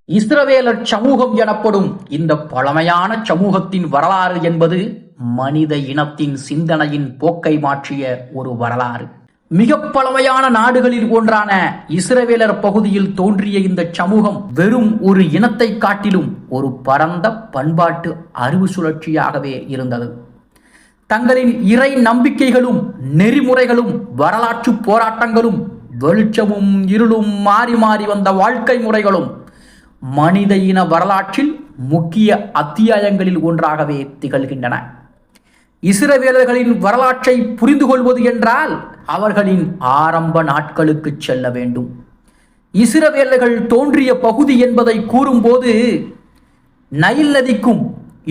இஸ்ரவேலர் சமூகம் எனப்படும் இந்த பழமையான சமூகத்தின் வரலாறு என்பது மனித இனத்தின் சிந்தனையின் போக்கை மாற்றிய ஒரு வரலாறு. மிக பழமையான நாடுகளில் ஒன்றான இஸ்ரவேலர் பகுதியில் தோன்றிய இந்த சமூகம் வெறும் ஒரு இனத்தை காட்டிலும் ஒரு பரந்த பண்பாட்டு அறிவு சுழற்சியாகவே இருந்தது. தங்களின் இறை நம்பிக்கைகளும் நெறிமுறைகளும் வரலாற்று போராட்டங்களும் வெளிச்சமும் இருளும் மாறி மாறி வந்த வாழ்க்கை முறைகளும் மனித இன வரலாற்றில் முக்கிய அத்தியாயங்களில் ஒன்றாகவே திகழ்கின்றன. இஸ்ரவேலர்களின் வரலாற்றை புரிந்து கொள்வது என்றால் அவர்களின் ஆரம்ப நாட்களுக்கு செல்ல வேண்டும். இஸ்ரவேலர்கள் தோன்றிய பகுதி என்பதை கூறும்போது நைல் நதிக்கும்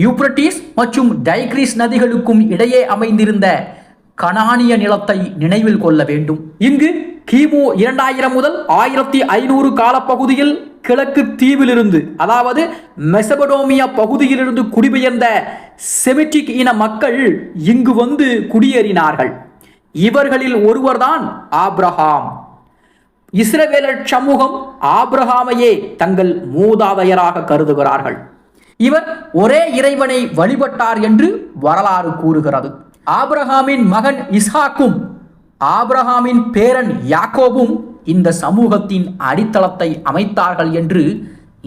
யூப்ரட்டிஸ் மற்றும் டைக்ரீஸ் நதிகளுக்கும் இடையே அமைந்திருந்த கனானிய நிலத்தை நினைவில் கொள்ள வேண்டும். இங்கு கிமு 2000 முதல் 1500 காலப்பகுதியில் கிழக்கு தீவிலிருந்து, அதாவது மெசபடோமியா பகுதியிலிருந்து குடிபெயர்ந்த செமிட்டிக் இன மக்கள் இங்கு வந்து குடியேறினார்கள். இவர்களில் ஒருவர்தான் ஆபிரகாம். இஸ்ரவேலர் சமூகம் ஆபிரகாமையே தங்கள் மூதாதையராக கருதுகிறார்கள். இவர் ஒரே இறைவனை வழிபட்டார் என்று வரலாறு கூறுகிறது. ஆபிரகாமின் மகன் இஸ்ஹாக்கும் ஆபிரகாமின் பேரன் யாக்கோபும் இந்த சமூகத்தின் அடித்தளத்தை அமைத்தார்கள் என்று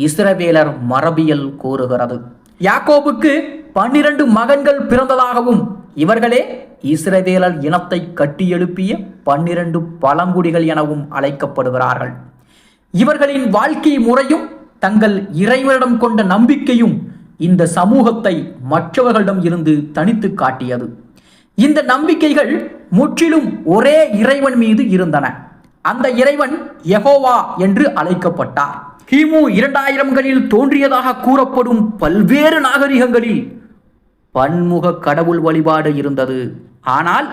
இஸ்ரவேலர் மரபியல் கூறுகிறது. யாக்கோபுக்கு 12 மகன்கள் பிறந்ததாகவும் இவர்களே இஸ்ரவேலர் இனத்தை கட்டியெழுப்பிய 12 பழங்குடிகள் எனவும் அழைக்கப்படுகிறார்கள். இவர்களின் வாழ்க்கை முறையும் தங்கள் இறைவனிடம் கொண்ட நம்பிக்கையும் இந்த சமூகத்தை மற்றவர்களிடம் இருந்து தனித்து காட்டியது. இந்த நம்பிக்கைகள் முற்றிலும் ஒரே இறைவன் மீது இருந்தன. அந்த இறைவன் யெகோவா என்று அழைக்கப்பட்டார். கிமு 2000களில் தோன்றியதாக கூறப்படும் பல்வேறு நாகரிகங்களில் பன்முக கடவுள் வழிபாடு இருந்தது. ஆனால்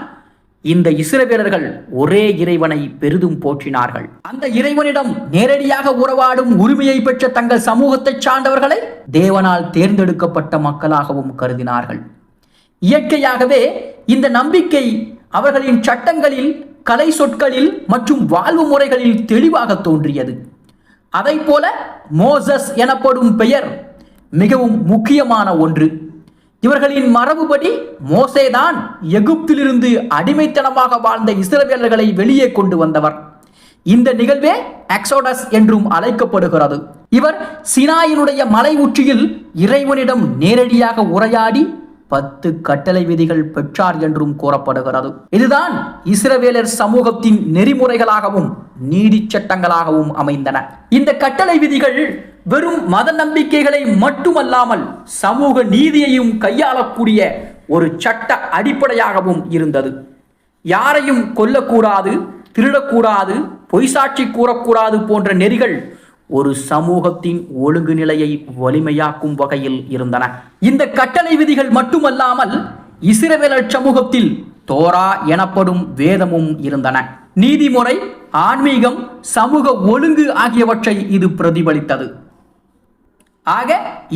இந்த இஸ்ரவேலர்கள் ஒரே இறைவனை பெரிதும் போற்றினார்கள். அந்த இறைவனிடம் நேரடியாக உறவாடும் உரிமையை பெற்ற தங்கள் சமூகத்தை சார்ந்தவர்களை தேவனால் தேர்ந்தெடுக்கப்பட்ட மக்களாகவும் கருதினார்கள். இயற்கையாகவே இந்த நம்பிக்கை அவர்களின் சட்டங்களில், கலை சொற்களில் மற்றும் வாழ்வு முறைகளில் தெளிவாக தோன்றியது. அதை போல மோசஸ் எனப்படும் பெயர் மிகவும் முக்கியமான ஒன்று. இவர்களின் மரபுபடி மோசேதான் எகிப்திலிருந்து அடிமைத்தனமாக வாழ்ந்த இஸ்ரவேலர்களை வெளியே கொண்டு வந்தவர். இந்த நிகழ்வே எக்ஸோடஸ் என்றும் அழைக்கப்படுகிறது. இவர் சினாயினுடைய மலை உச்சியில் இறைவனிடம் நேரடியாக உரையாடி 10 கட்டளை விதிகள் பெற்றார் என்றும் கூறப்படுகிறது. இதுதான் இஸ்ரவேலர் சமூகத்தின் நெறிமுறைகளாகவும் நீதி சட்டங்களாகவும் அமைந்தன. இந்த கட்டளை விதிகள் வெறும் மத நம்பிக்கைகளை மட்டுமல்லாமல் சமூக நீதியையும் கையாளக்கூடிய ஒரு சட்ட அடிப்படையாகவும் இருந்தது. யாரையும் கொல்லக்கூடாது, திருடக்கூடாது, பொய்சாட்சி கூறக்கூடாது போன்ற நெறிகள் ஒரு சமூகத்தின் ஒழுங்கு நிலையை வலிமையாக்கும் வகையில் இருந்தன. இந்த கட்டளை விதிகள் மட்டுமல்லாமல் இஸ்ரவேலர் சமூகத்தில் தோரா எனப்படும் வேதமும் இருந்தன. நீதிமுறை, ஆன்மீகம், சமூக ஒழுங்கு ஆகியவற்றை இது பிரதிபலித்தது. ஆக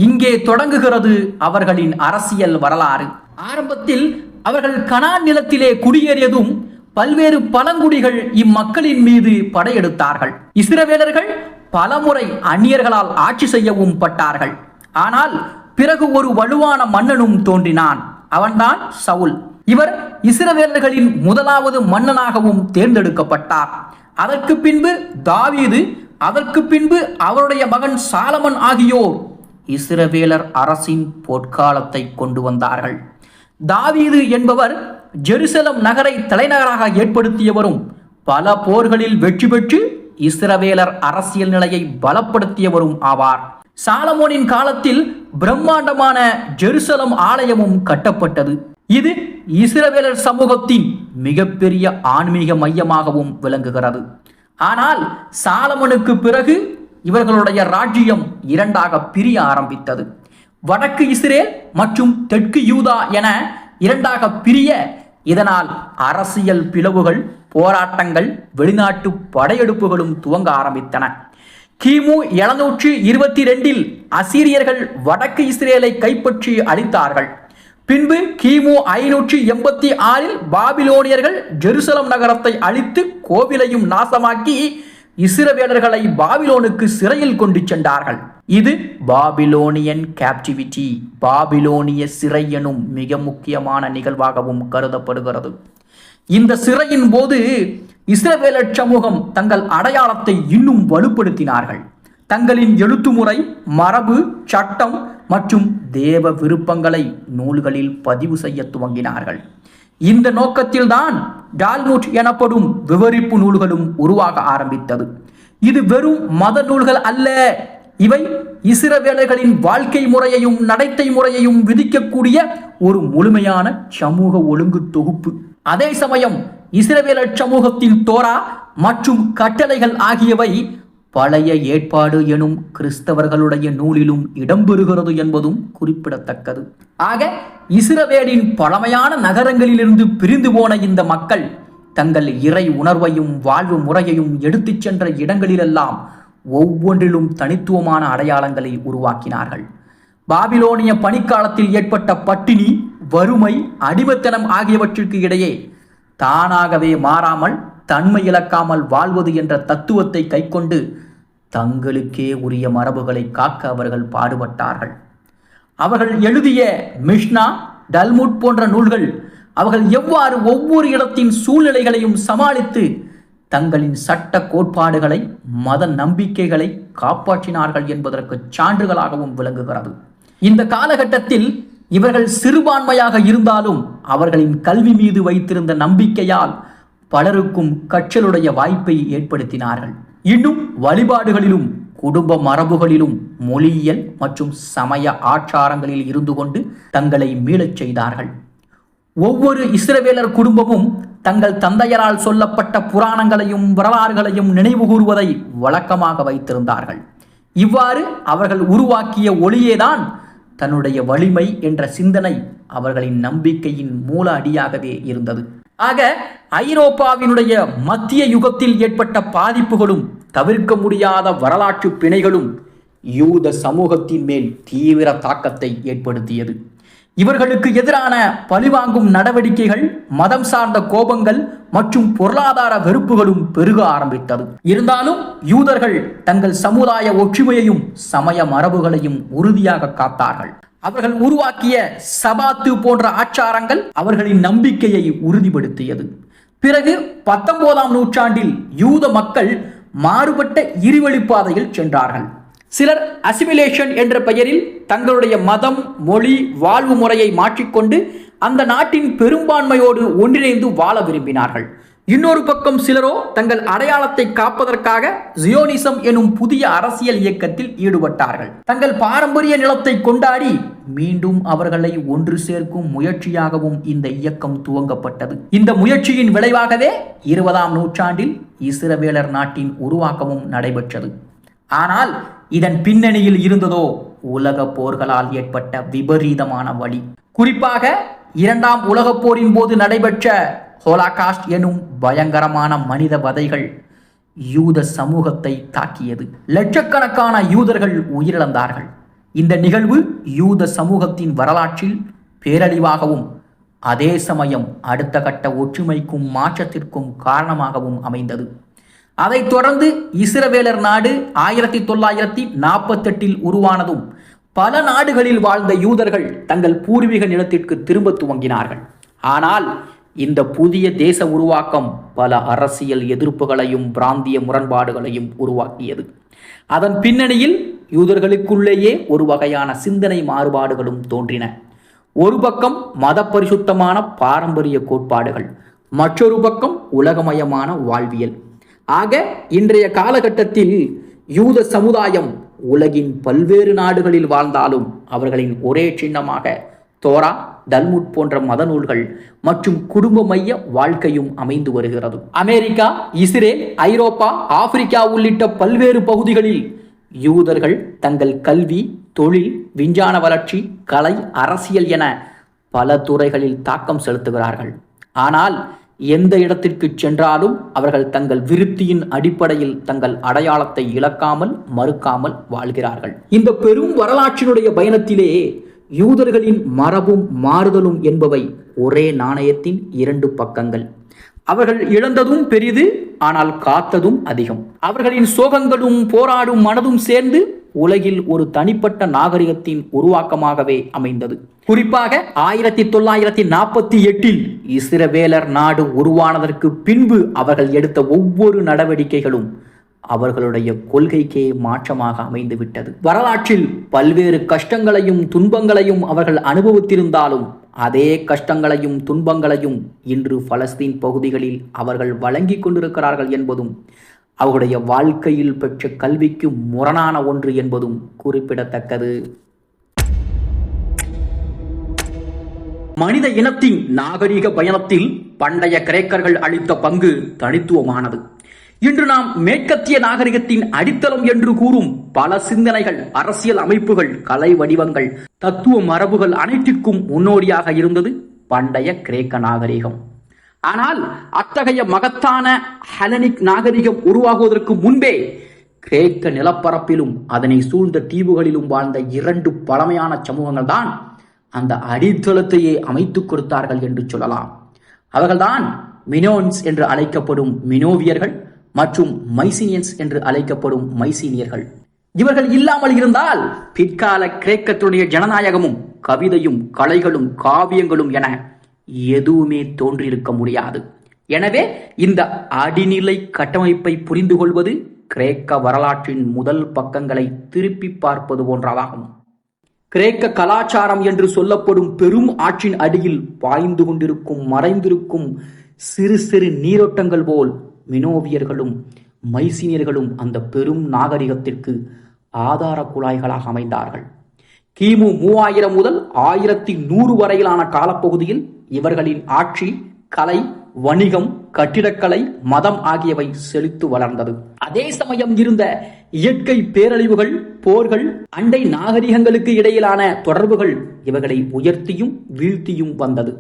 இங்கே தொடங்குகிறது அவர்களின் அரசியல் வரலாறு. ஆரம்பத்தில் அவர்கள் கனான் நிலத்திலே குடியேறியதும் பல்வேறு பழங்குடிகள் இம்மக்களின் மீது படையெடுத்தார்கள். இஸ்ரவேலர்கள் பலமுறை அந்நியர்களால் ஆட்சி செய்யவும் பட்டார்கள். ஆனால் பிறகு ஒரு வலுவான மன்னனும் தோன்றினான். அவன்தான் சவுல். இவர் இஸ்ரவேலர்களின் முதலாவது மன்னனாகவும் தேர்ந்தெடுக்கப்பட்டார். அதற்கு பின்பு தாவீது, அதற்கு பின்பு அவருடைய மகன் சாலமன் ஆகியோர் இஸ்ரவேலர் அரசின் பொற்காலத்தை கொண்டு வந்தார்கள். தாவீது என்பவர் ஜெருசலம் நகரை தலைநகராக ஏற்படுத்தியவரும் பல போர்களில் வெற்றி பெற்று இஸ்ரவேலர் அரசியல் நிலையை பலப்படுத்தியவரும் ஆவார். சாலமோனின் காலத்தில் பிரம்மாண்டமான ஜெருசலம் ஆலயமும் கட்டப்பட்டது. இது இஸ்ரவேலர் சமூகத்தின் மிகப்பெரிய ஆன்மீக மையமாகவும் விளங்குகிறது. ஆனால் சாலமனுக்கு பிறகு இவர்களுடைய ராஜ்யம் 2ஆக பிரிய ஆரம்பித்தது. வடக்கு இஸ்ரேல் மற்றும் தெற்கு யூதா என 2ஆக பிரிய, இதனால் அரசியல் பிளவுகள், போராட்டங்கள், வெளிநாட்டு படையெடுப்புகளும் துவங்க ஆரம்பித்தன. கிமு 722 அசீரியர்கள் வடக்கு இஸ்ரேலை கைப்பற்றி அழித்தார்கள். பின்பு கிமு 586 பாபிலோனியர்கள் ஜெருசலம் நகரத்தை அழித்து கோவிலையும் நாசமாக்கி இஸ்ரவேலர்களை பாபிலோனுக்கு சிறையில் கொண்டு சென்றார்கள். இது பாபிலோனியன் கேப்டிவிட்டி, பாபிலோனிய சிறை எனும் மிக முக்கியமான நிகழ்வாகவும் கருதப்படுகிறது. இந்த சிறையின் போது இஸ்ரவேலர் சமூகம் தங்கள் அடையாளத்தை இன்னும் வலுப்படுத்தினார்கள். தங்களின் எழுத்துமுறை, மரபு, சட்டம் மற்றும் தேவ விருப்பங்களை நூல்களில் பதிவு செய்ய துவங்கினார்கள். இந்த நோக்கத்தில்தான் டால்முட் எனப்படும் விவரிப்பு நூல்களும் உருவாக ஆரம்பித்தது. இது வெறும் மத நூல்கள் அல்ல, இவை இஸ்ரவேலர்களின் வாழ்க்கை முறையையும் நடத்தை முறையையும் விதிக்கக்கூடிய ஒரு முழுமையான சமூக ஒழுங்கு தொகுப்பு. அதே சமயம் இஸ்ரவேலர் சமூகத்தின் தோரா மற்றும் கட்டளைகள் ஆகியவை பழைய ஏற்பாடு எனும் கிறிஸ்தவர்களுடைய நூலிலும் இடம்பெறுகிறது என்பதும் குறிப்பிடத்தக்கது. ஆக இஸ்ரவேலின் பழமையான நகரங்களிலிருந்து பிரிந்து போன இந்த மக்கள் தங்கள் இறை உணர்வையும் வாழ்வு முறையையும் எடுத்துச் சென்ற இடங்களிலெல்லாம் ஒவ்வொன்றிலும் தனித்துவமான அடையாளங்களை உருவாக்கினார்கள். பாபிலோனிய பணிக்காலத்தில் ஏற்பட்ட பட்டினி, வறுமை, அடிமைத்தனம் ஆகியவற்றிற்கு இடையே தானாகவே மாறாமல் தன்மை இழக்காமல் வாழ்வது என்ற தத்துவத்தை கைக்கொண்டு தங்களுக்கே உரிய மரபுகளை காக்க அவர்கள் பாடுபட்டார்கள். அவர்கள் எழுதிய மிஷ்னா, டல்முட் போன்ற நூல்கள் அவர்கள் எவ்வாறு ஒவ்வொரு இடத்தின் சூழ்நிலைகளையும் சமாளித்து தங்களின் சட்ட கோட்பாடுகளை, மத நம்பிக்கைகளை காப்பாற்றினார்கள் என்பதற்கு சான்றுகளாகவும் விளங்குகிறது. இந்த காலகட்டத்தில் இவர்கள் சிறுபான்மையாக இருந்தாலும் அவர்களின் கல்வி மீது வைத்திருந்த நம்பிக்கையால் பலருக்கும் கற்றலுடைய வாய்ப்பை ஏற்படுத்தினார்கள். இன்னும் வழிபாடுகளிலும், குடும்ப மரபுகளிலும், மொழியியல் மற்றும் சமய ஆச்சாரங்களில் இருந்து கொண்டு தங்களை மீளச் செய்தார்கள். ஒவ்வொரு இஸ்ரவேலர் குடும்பமும் தங்கள் தந்தையரால் சொல்லப்பட்ட புராணங்களையும் வரலாறுகளையும் நினைவு கூறுவதை வழக்கமாக வைத்திருந்தார்கள். இவ்வாறு அவர்கள் உருவாக்கிய ஒளியேதான் தன்னுடைய வலிமை என்ற சிந்தனை அவர்களின் நம்பிக்கையின் மூல அடியாகவே இருந்தது. ஆக ஐரோப்பாவினுடைய மத்திய யுகத்தில் ஏற்பட்ட பாதிப்புகளும் தவிர்க்க முடியாத வரலாற்று பிணைகளும் யூத சமூகத்தின் மேல் தீவிர தாக்கத்தை ஏற்படுத்தியது. இவர்களுக்கு எதிரான பழிவாங்கும் நடவடிக்கைகள், மதம் சார்ந்த கோபங்கள் மற்றும் பொருளாதார வெறுப்புகளும் பெருக ஆரம்பித்தது. இருந்தாலும் யூதர்கள் தங்கள் சமுதாய ஒற்றுமையையும் சமய மரபுகளையும் உறுதியாக காத்தார்கள். அவர்கள் உருவாக்கிய சபாத்து போன்ற ஆச்சாரங்கள் அவர்களின் நம்பிக்கையை உறுதிப்படுத்தியது. பிறகு 19ஆம் நூற்றாண்டில் யூத மக்கள் மாறுபட்ட இருவழிப்பாதையில் சென்றார்கள். சிலர் அசிமிலேஷன் என்ற பெயரில் தங்களுடைய மதம், மொழி, வாழ்வு முறையை மாற்றிக்கொண்டு அந்த நாட்டின் பெரும்பான்மையோடு ஒன்றிணைந்து வாழ விரும்பினார்கள். இன்னொரு பக்கம் சிலரோ தங்கள் அடையாளத்தை காப்பதற்காக ஜியோனிசம் எனும் புதிய அரசியல் இயக்கத்தில் ஈடுபட்டார்கள். தங்கள் பாரம்பரிய நிலத்தை கொண்டாடி மீண்டும் அவர்களை ஒன்று சேர்க்கும் முயற்சியாகவும் இந்த இயக்கம் துவங்கப்பட்டது. இந்த முயற்சியின் விளைவாகவே 20ஆம் நூற்றாண்டில் இஸ்ரவேலர் நாட்டின் உருவாக்கமும் நடைபெற்றது. ஆனால் இதன் பின்னணியில் இருந்ததோ உலக போர்களால் ஏற்பட்ட விபரீதமான வழி. குறிப்பாக 2ஆம் உலகப் போரின் போது நடைபெற்ற ஹோலோகாஸ்ட் எனும் பயங்கரமான மனித வதைகள் யூத சமூகத்தை தாக்கியது. லட்சக்கணக்கான யூதர்கள் உயிரிழந்தார்கள். இந்த நிகழ்வு யூத சமூகத்தின் வரலாற்றில் பேரழிவாகவும் அதே சமயம் அடுத்த கட்ட ஒற்றுமைக்கும் மாற்றத்திற்கும் காரணமாகவும் அமைந்தது. அதைத் தொடர்ந்து இஸ்ரவேலர் நாடு 1948 உருவானதும் பல நாடுகளில் வாழ்ந்த யூதர்கள் தங்கள் பூர்வீக நிலத்திற்கு திரும்ப துவங்கினார்கள். ஆனால் இந்த புதிய தேச உருவாக்கம் பல அரசியல் எதிர்ப்புகளையும் பிராந்திய முரண்பாடுகளையும் உருவாக்கியது. அதன் பின்னணியில் யூதர்களுக்குள்ளேயே ஒரு வகையான சிந்தனை மாறுபாடுகளும் தோன்றின. ஒரு பக்கம் மத பரிசுத்தமான பாரம்பரிய கோட்பாடுகள், மற்றொரு பக்கம் உலகமயமான வாழ்வியல். ஆக இன்றைய காலகட்டத்தில் யூத சமுதாயம் உலகின் பல்வேறு நாடுகளில் வாழ்ந்தாலும் அவர்களின் ஒரே சின்னமாக தோரா, டல்முட் போன்ற மத நூல்கள் மற்றும் குடும்ப மைய வாழ்க்கையும் அமைந்து வருகிறது. அமெரிக்கா, இஸ்ரேல், ஐரோப்பா, ஆப்பிரிக்கா உள்ளிட்ட பல்வேறு பகுதிகளில் யூதர்கள் தங்கள் கல்வி, தொழில், விஞ்ஞான வளர்ச்சி, கலை, அரசியல் என பல துறைகளில் தாக்கம் செலுத்துகிறார்கள். ஆனால் எந்த இடத்திற்கு சென்றாலும் அவர்கள் தங்கள் விருத்தியின் அடிப்படையில் தங்கள் அடையாளத்தை இழக்காமல், மறுக்காமல் வாழ்கிறார்கள். இந்த பெரும் வரலாற்றினுடைய பயணத்திலே யூதர்களின் மரபும் மாறுதலும் என்பவை ஒரே நாணயத்தின் 2 பக்கங்கள். அவர்கள் இழந்ததும் பெரிது, ஆனால் காத்ததும் அதிகம். அவர்களின் சோகங்களும் போராடும் மனதும் சேர்ந்து உலகில் ஒரு தனிப்பட்ட நாகரிகத்தின் உருவாக்கமாகவே அமைந்தது. குறிப்பாக 1948 இஸ்ரவேலர் நாடு உருவானதற்கு பின்பு அவர்கள் எடுத்த ஒவ்வொரு நடவடிக்கைகளும் அவர்களுடைய கொள்கைக்கே மாற்றமாக அமைந்துவிட்டது. வரலாற்றில் பல்வேறு கஷ்டங்களையும் துன்பங்களையும் அவர்கள் அனுபவித்திருந்தாலும் அதே கஷ்டங்களையும் துன்பங்களையும் இன்று பலஸ்தீன் பகுதிகளில் அவர்கள் வழங்கி கொண்டிருக்கிறார்கள் என்பதும் அவருடைய வாழ்க்கையில் பெற்ற கல்விக்கு முரணான ஒன்று என்பதும் குறிப்பிடத்தக்கது. மனித இனத்தின் நாகரிக பயணத்தில் பண்டைய கிரேக்கர்கள் அளித்த பங்கு தனித்துவமானது. இன்று நாம் மேற்கத்திய நாகரிகத்தின் அடித்தளம் என்று கூறும் பல சிந்தனைகள், அரசியல் அமைப்புகள், கலை வடிவங்கள், தத்துவ மரபுகள் அனைத்திற்கும் முன்னோடியாக இருந்தது பண்டைய கிரேக்க நாகரிகம். ஆனால் அத்தகைய மகத்தான ஹெலனிக் நாகரிகம் உருவாகுவதற்கு முன்பே கிரேக்க நிலப்பரப்பிலும் அதனை சூழ்ந்த தீவுகளிலும் வாழ்ந்த 2 பழமையான சமூகங்கள் தான் அந்த அடித்தளத்தையே அமைத்துக் கொடுத்தார்கள் என்று சொல்லலாம். அவர்கள்தான் மினோன்ஸ் என்று அழைக்கப்படும் மினோவியர்கள் மற்றும் மைசீனியன்ஸ் என்று அழைக்கப்படும் மைசீனியர்கள். இவர்கள் இல்லாமல் இருந்தால் பிற்கால கிரேக்கத்துடைய ஜனநாயகமும் கவிதையும் கலைகளும் காவியங்களும் என எதுவுமே தோன்றியிருக்க முடியாது. எனவே இந்த அடிநிலை கட்டமைப்பை புரிந்து கொள்வது கிரேக்க வரலாற்றின் முதல் பக்கங்களை திருப்பி பார்ப்பது போன்றதாகும். கிரேக்க கலாச்சாரம் என்று சொல்லப்படும் பெரும் ஆற்றின் அடியில் பாய்ந்து கொண்டிருக்கும் மறைந்திருக்கும் சிறு சிறு நீரோட்டங்கள் போல் மினோவியர்களும் மைசீனியர்களும் அந்த பெரும் நாகரிகத்திற்கு ஆதார குழாய்களாக அமைந்தார்கள். கிமு 3000 முதல் 1100 வரையிலான காலப்பகுதியில் இவர்களின் ஆட்சி, கலை, வணிகம், கட்டிடக்கலை, மதம் ஆகியவை செழித்து வளர்ந்தது. அதே சமயம் இருந்த இயற்கை பேரழிவுகள், போர்கள், அண்டை நாகரிகங்களுக்கு இடையிலான தொடர்புகள் இவர்களை உயர்த்தியும் வீழ்த்தியும் வந்தது.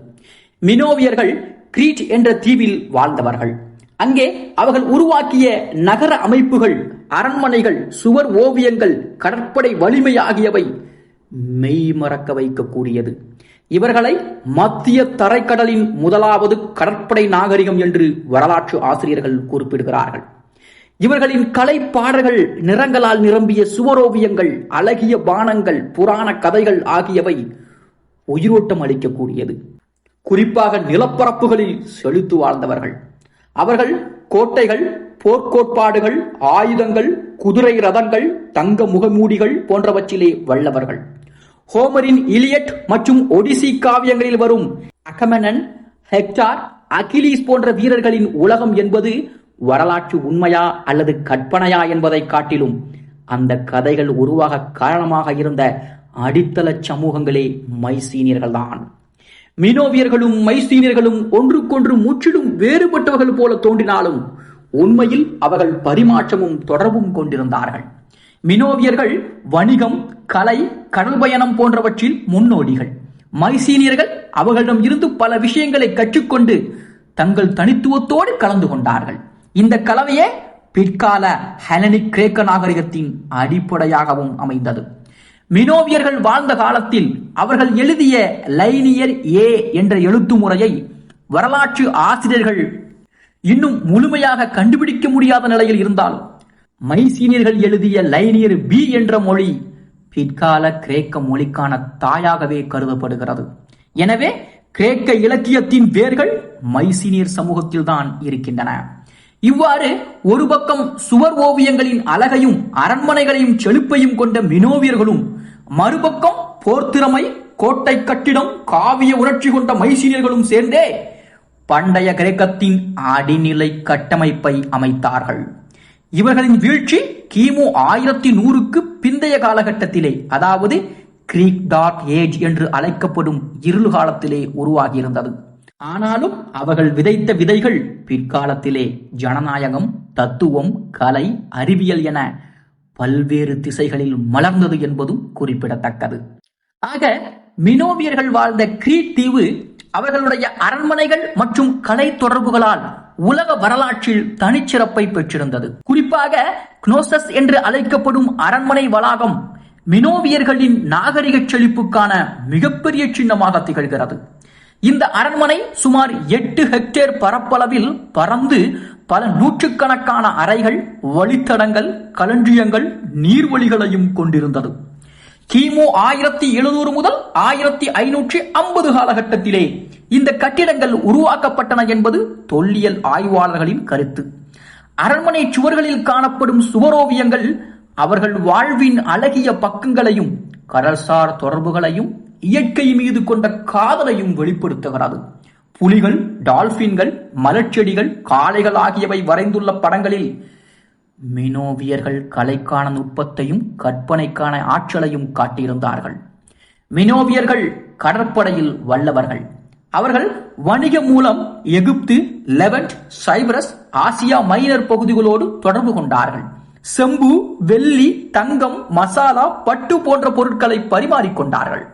மினோவியர்கள் கிரீட் என்ற தீவில் வாழ்ந்தவர்கள். அங்கே அவர்கள் உருவாக்கிய நகர அமைப்புகள், அரண்மனைகள், சுவர் ஓவியங்கள், கடற்படை வலிமை ஆகியவை மெய்மறக்க வைக்கக்கூடியது. இவர்களை மத்திய தரைக்கடலின் முதலாவது கடற்படை நாகரிகம் என்று வரலாற்று ஆசிரியர்கள் குறிப்பிடுகிறார்கள். இவர்களின் கலை பாடல்கள், நிறங்களால் நிரம்பிய சுவரோவியங்கள், அழகிய பானங்கள், புராண கதைகள் ஆகியவை உயிரோட்டம் அளிக்கக்கூடியது. குறிப்பாக நிலப்பரப்புகளில் செழித்து வாழ்ந்தவர்கள். அவர்கள் கோட்டைகள், போர்க்கோட்பாடுகள், ஆயுதங்கள், குதிரை ரதங்கள், தங்க முகமூடிகள் போன்றவற்றிலே வல்லவர்கள். ஹோமரின் இலியட் மற்றும் ஒடிசி காவியங்களில் வரும் அகமெனன், ஹெக்டார், அகிலீஸ் போன்ற வீரர்களின் உலகம் என்பது வரலாற்று உண்மையா அல்லது கற்பனையா என்பதை காட்டிலும் அந்த கதைகள் உருவாக காரணமாக இருந்த அடித்தள சமூகங்களே மைசீனியர்கள்தான். மினோவியர்களும் மைசீனியர்களும் ஒன்றுக்கொன்று முற்றிலும் வேறுபட்டவர்கள் போல தோன்றினாலும் உண்மையில் அவர்கள் பரிமாற்றமும் தொடர்பும் கொண்டிருந்தார்கள். மினோவியர்கள் வணிகம், கலை, கடல் பயணம் போன்றவற்றில் முன்னோடிகள். மைசீனியர்கள் அவர்களிடம் இருந்து பல விஷயங்களை கற்றுக்கொண்டு தங்கள் தனித்துவத்தோடு கலந்து கொண்டார்கள். இந்த கலவையே பிற்கால ஹெலனிக் கிரேக்க நாகரிகத்தின் அடிப்படையாகவும் அமைந்தது. மினோவியர்கள் வாழ்ந்த காலத்தில் அவர்கள் எழுதிய லைனியர் ஏ என்ற எழுத்து முறையை வரலாற்று ஆசிரியர்கள் இன்னும் முழுமையாக கண்டுபிடிக்க முடியாத நிலையில் இருந்தாலும் மைசீனியர்கள் எழுதிய லைனியர் பி என்ற மொழி பிற்கால கிரேக்க மொழிக்கான தாயாகவே கருதப்படுகிறது. எனவே கிரேக்க இலக்கியத்தின் வேர்கள் மைசீனியர் சமூகத்தில் தான் இருக்கின்றன. இவ்வாறு ஒரு பக்கம் சுவர் ஓவியங்களின் அழகையும் அரண்மனைகளையும் செழிப்பையும் கொண்ட மினோவியர்களும், மறுபக்கம் போர்த்திறமை, கோட்டை கட்டிடம், காவிய உணர்ச்சி கொண்ட மைசீனியர்களும் சேர்ந்தே பண்டைய கிரேக்கத்தின் அடிநிலை கட்டமைப்பை அமைத்தார்கள். இவர்களின் வீழ்ச்சி கிமு 1100க்கு பிந்தைய காலகட்டத்திலே, அதாவது கிரீக் டார்க் ஏஜ் என்று அழைக்கப்படும் இருள் காலத்திலே உருவாகியிருந்தது. ஆனாலும் அவர்கள் விதைத்த விதைகள் பிற்காலத்திலே ஜனநாயகம், தத்துவம், கலை, அறிவியல் என பல்வேறு திசைகளில் மலர்ந்தது என்பதும் குறிப்பிடத்தக்கது. ஆக மினோவியர்கள் வாழ்ந்த கிரீட் தீவு அவர்களுடைய அரண்மனைகள் மற்றும் கலை தொடர்புகளால் உலக வரலாற்றில் தனிச்சிறப்பை பெற்றிருந்தது. குறிப்பாக குனோசஸ் என்று அழைக்கப்படும் அரண்மனை வளாகம் மினோவியர்களின் நாகரிக செழிப்புக்கான மிகப்பெரிய சின்னமாக திகழ்கிறது. இந்த அரண்மனை சுமார் 8 ஹெக்டேர் பரப்பளவில் பறந்து பல நூற்றுக்கணக்கான அறைகள், வழித்தடங்கள், களஞ்சியங்கள், நீர்வழிகளையும் கொண்டிருந்தது. கிமு 1700 முதல் 1550 காலகட்டத்திலே இந்த கட்டிடங்கள் உருவாக்கப்பட்டன என்பது தொல்லியல் ஆய்வாளர்களின் கருத்து. அரண்மனை சுவர்களில் காணப்படும் சுவரோவியங்கள் அவர்கள் வாழ்வின் அழகிய பக்கங்களையும் கடல்சார் தொடர்புகளையும் இயற்கை மீது கொண்ட காதலையும் வெளிப்படுத்துகிறது. புலிகள், டால்பின்கள், மலர்ச்செடிகள், காளைகள் ஆகியவை வரைந்துள்ள படங்களில் மினோவியர்கள் கலைக்கான நுட்பத்தையும் கற்பனைக்கான ஆற்றலையும் காட்டியிருந்தார்கள். மினோவியர்கள் கடற்படையில் வல்லவர்கள். அவர்கள் வணிகம் மூலம் எகிப்து, லெவன்ட், சைப்ரஸ், ஆசியா மைனர் பகுதிகளோடு தொடர்பு கொண்டார்கள். செம்பு, வெள்ளி, தங்கம், மசாலா, பட்டு போன்ற பொருட்களை பரிமாறிக்கொண்டார்கள்.